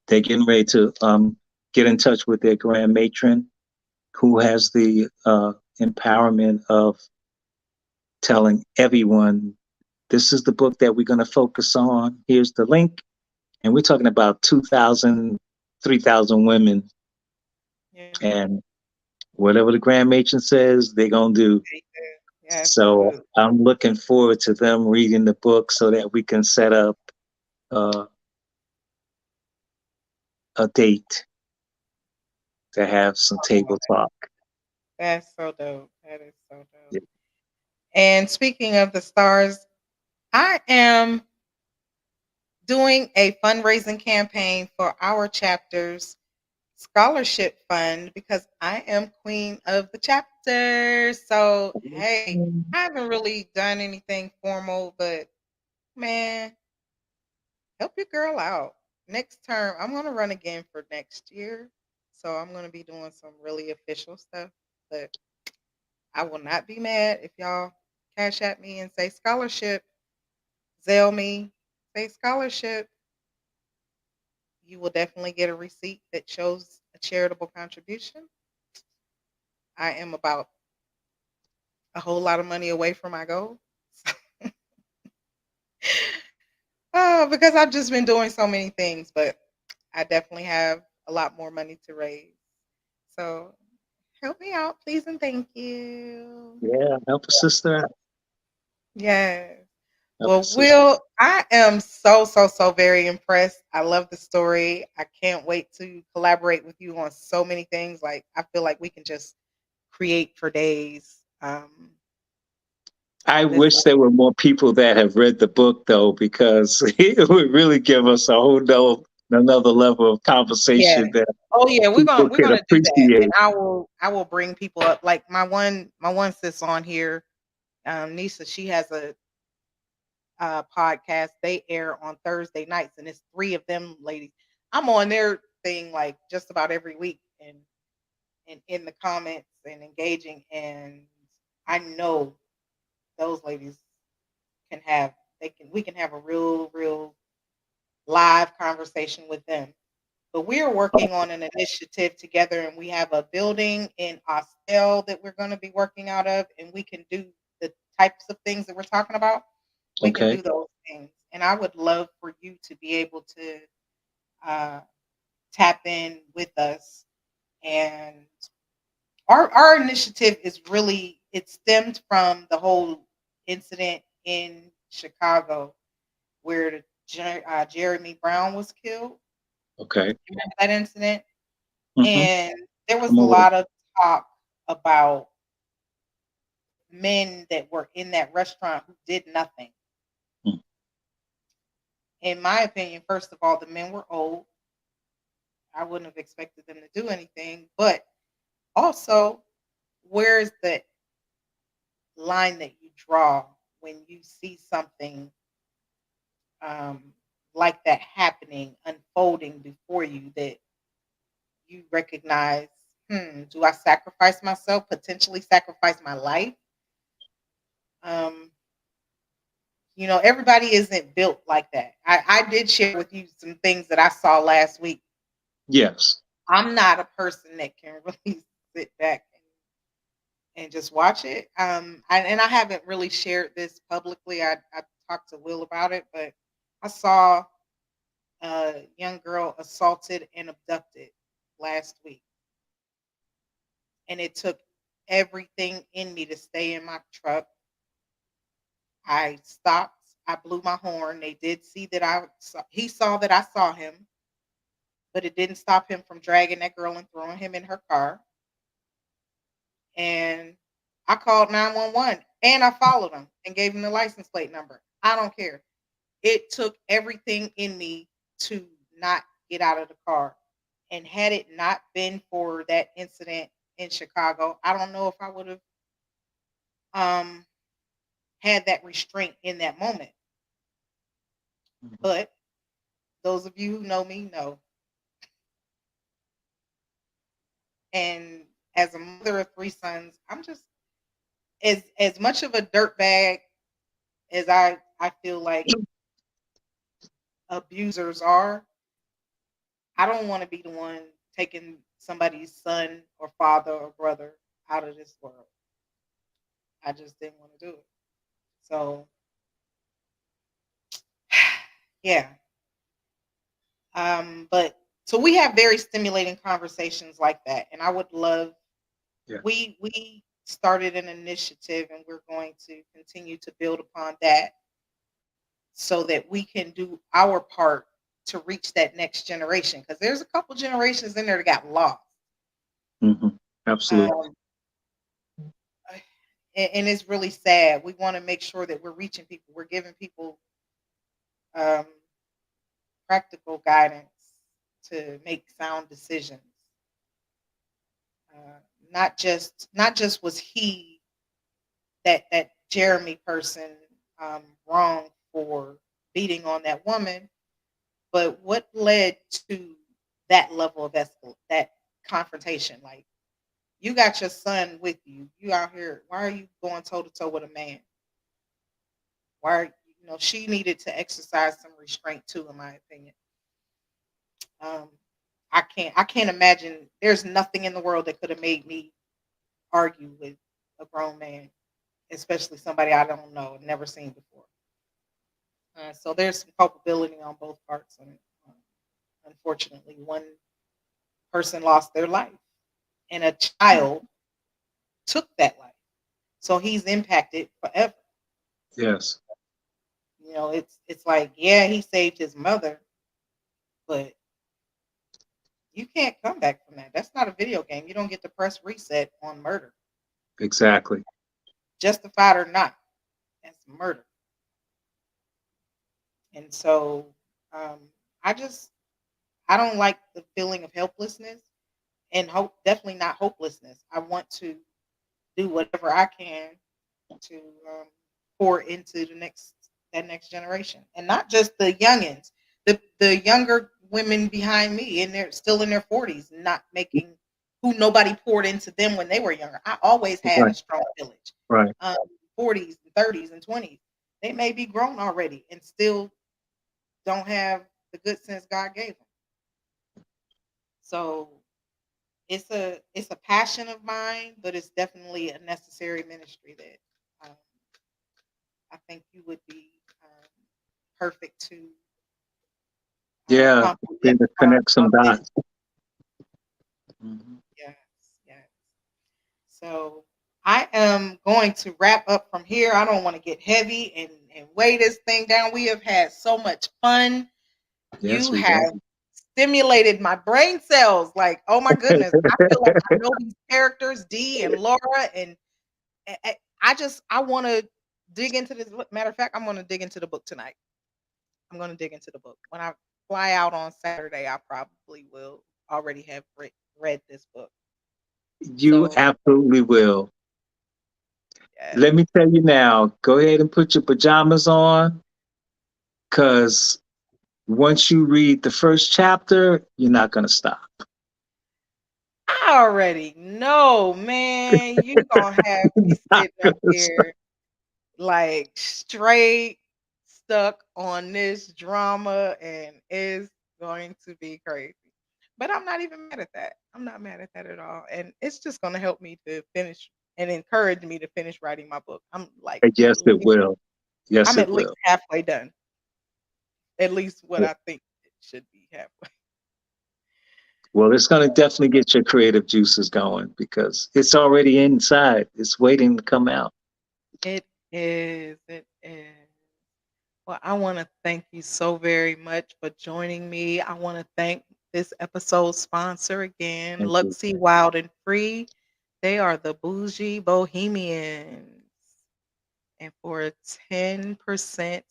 They're getting ready to get in touch with their grand matron, who has the empowerment of telling everyone, this is the book that we're going to focus on. Here's the link. And we're talking about 2,000, 3,000 women. yeah, And whatever the grand matron says, they're going to do. yeah, So absolutely. I'm looking forward to them reading the book so that we can set up uh, a date to have some table talk. That's so dope. That is so dope. Yeah. And speaking of the stars, I am doing a fundraising campaign for our chapter's scholarship fund because I am queen of the chapter. So, hey, I haven't really done anything formal, but man, help your girl out. Next term, I'm going to run again for next year. So, I'm going to be doing some really official stuff, but I will not be mad if y'all cash at me and say scholarship, Zell me, say scholarship. You will definitely get a receipt that shows a charitable contribution. I am about a whole lot of money away from my goal. Oh, because I've just been doing so many things, but I definitely have a lot more money to raise. So help me out, please, and thank you. Yeah, help a sister out. Yes. Help a Well, sister. Will, I am so, so, so very impressed. I love the story. I can't wait to collaborate with you on so many things. Like, I feel like we can just create for days. I This, wish there were more people that have read the book though, because it would really give us a whole another level of yeah. conversation that Oh yeah, we're gonna people we're could gonna do that, and appreciate. I will bring people up. Like my one sis on here, Nisa. She has a podcast. They air on Thursday nights, and it's three of them ladies. I'm on their thing like just about every week, and in the comments and engaging. And I know those ladies can have they can we can have a real live conversation with them. But we are working on an initiative together, and we have a building in Austell that we're going to be working out of, and we can do the types of things that we're talking about. We can Okay. do those things, and I would love for you to be able to uh, tap in with us. And our initiative is really it stemmed from the whole incident in Chicago where Jeremy Brown was killed. Okay. Remember that incident? Hmm. And there was I'm a aware. lot of talk about men that were in that restaurant who did nothing. Mm. In my opinion, first of all, the men were old. I wouldn't have expected them to do anything. But also, where's the line that you draw when you see something um, like that happening, unfolding before you that you recognize, do I sacrifice myself, potentially sacrifice my life? Um, everybody isn't built like that. I did share with you some things that I saw last week. Yes. I'm not a person that can really sit back and just watch it. And I haven't really shared this publicly. I talked to Will about it, but I saw a young girl assaulted and abducted last week. And it took everything in me to stay in my truck. I stopped. I blew my horn. They did see that he saw that I saw him, but it didn't stop him from dragging that girl and throwing him in her car. And I called 911 and I followed him and gave him the license plate number. I don't care. It took everything in me to not get out of the car. And had it not been for that incident in Chicago, I don't know if I would have um, had that restraint in that moment. But those of you who know me know. And as a mother of three sons, I'm just as much of a dirtbag as I feel like abusers are. I don't want to be the one taking somebody's son or father or brother out of this world. I just didn't want to do it. So yeah. But so we have very stimulating conversations like that. And I would love Yeah. we started an initiative and we're going to continue to build upon that so that we can do our part to reach that next generation, because there's a couple generations in there that got lost. Hmm. Absolutely. Um, and it's really sad. We want to make sure that we're reaching people. We're giving people um, practical guidance to make sound decisions. Uh, not just was he that Jeremy person wrong for beating on that woman, but what led to that level of that confrontation? Like, you got your son with you. You out here. Why are you going toe to toe with a man? Why are, she needed to exercise some restraint too, in my opinion. Um, I can't imagine. There's nothing in the world that could have made me argue with a grown man, especially somebody I don't know, never seen before. So there's some culpability on both parts, and unfortunately, one person lost their life, and a child took that life. So he's impacted forever. Yes. It's like, yeah, he saved his mother, but you can't come back from that. That's not a video game. You don't get to press reset on murder, Exactly. justified or not. That's murder. And so, um, I just I don't like the feeling of helplessness, and hope, definitely not hopelessness. I want to do whatever I can to pour into that next generation, and not just the youngins, the younger women behind me, and they're still in their 40s, not making, who nobody poured into them when they were younger. I always had a Right. strong village. Right. 40s, 30s, and 20s. They may be grown already and still don't have the good sense God gave them. So it's a passion of mine, but it's definitely a necessary ministry that um, I think you would be perfect to Yeah. comprehend. Then to connect some dots. Mhm. Yes, yes. So I am going to wrap up from here. I don't want to get heavy and weigh this thing down. We have had so much fun. Yes, You we have. have stimulated my brain cells. Like, oh my goodness, I feel like I know these characters, Dee and Laura, and I want to dig into this. Matter of fact, I'm going to dig into the book tonight. I'm going to dig into the book. When I fly out on Saturday, I probably will already have read this book. You So, absolutely will. yes. Let me tell you now, go ahead and put your pajamas on, because once you read the first chapter, you're not going to stop. I already know, man. You gonna have me Not sitting up gonna stop. here like straight stuck on this drama, and it's going to be crazy. But I'm not even mad at that. I'm not mad at that at all. And it's just gonna help me to finish and encourage me to finish writing my book. Yes, it will. Yes, I'm at it least will. halfway done. At least what I think it should be halfway. Well, it's going to definitely get your creative juices going because it's already inside. It's waiting to come out. It is. It is. Well, I want to thank you so very much for joining me. I want to thank this episode's sponsor again, Thank you. Luxy Wild and Free. They are the bougie bohemians. And for a 10%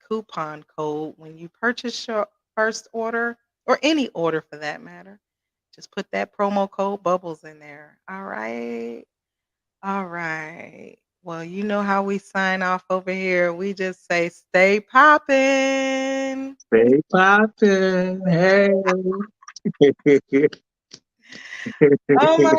coupon code when you purchase your first order, or any order for that matter, just put that promo code Bubbles in there. All right. All right. Well, you know how we sign off over here. We just say stay poppin'. Stay poppin'. Hey. Oh my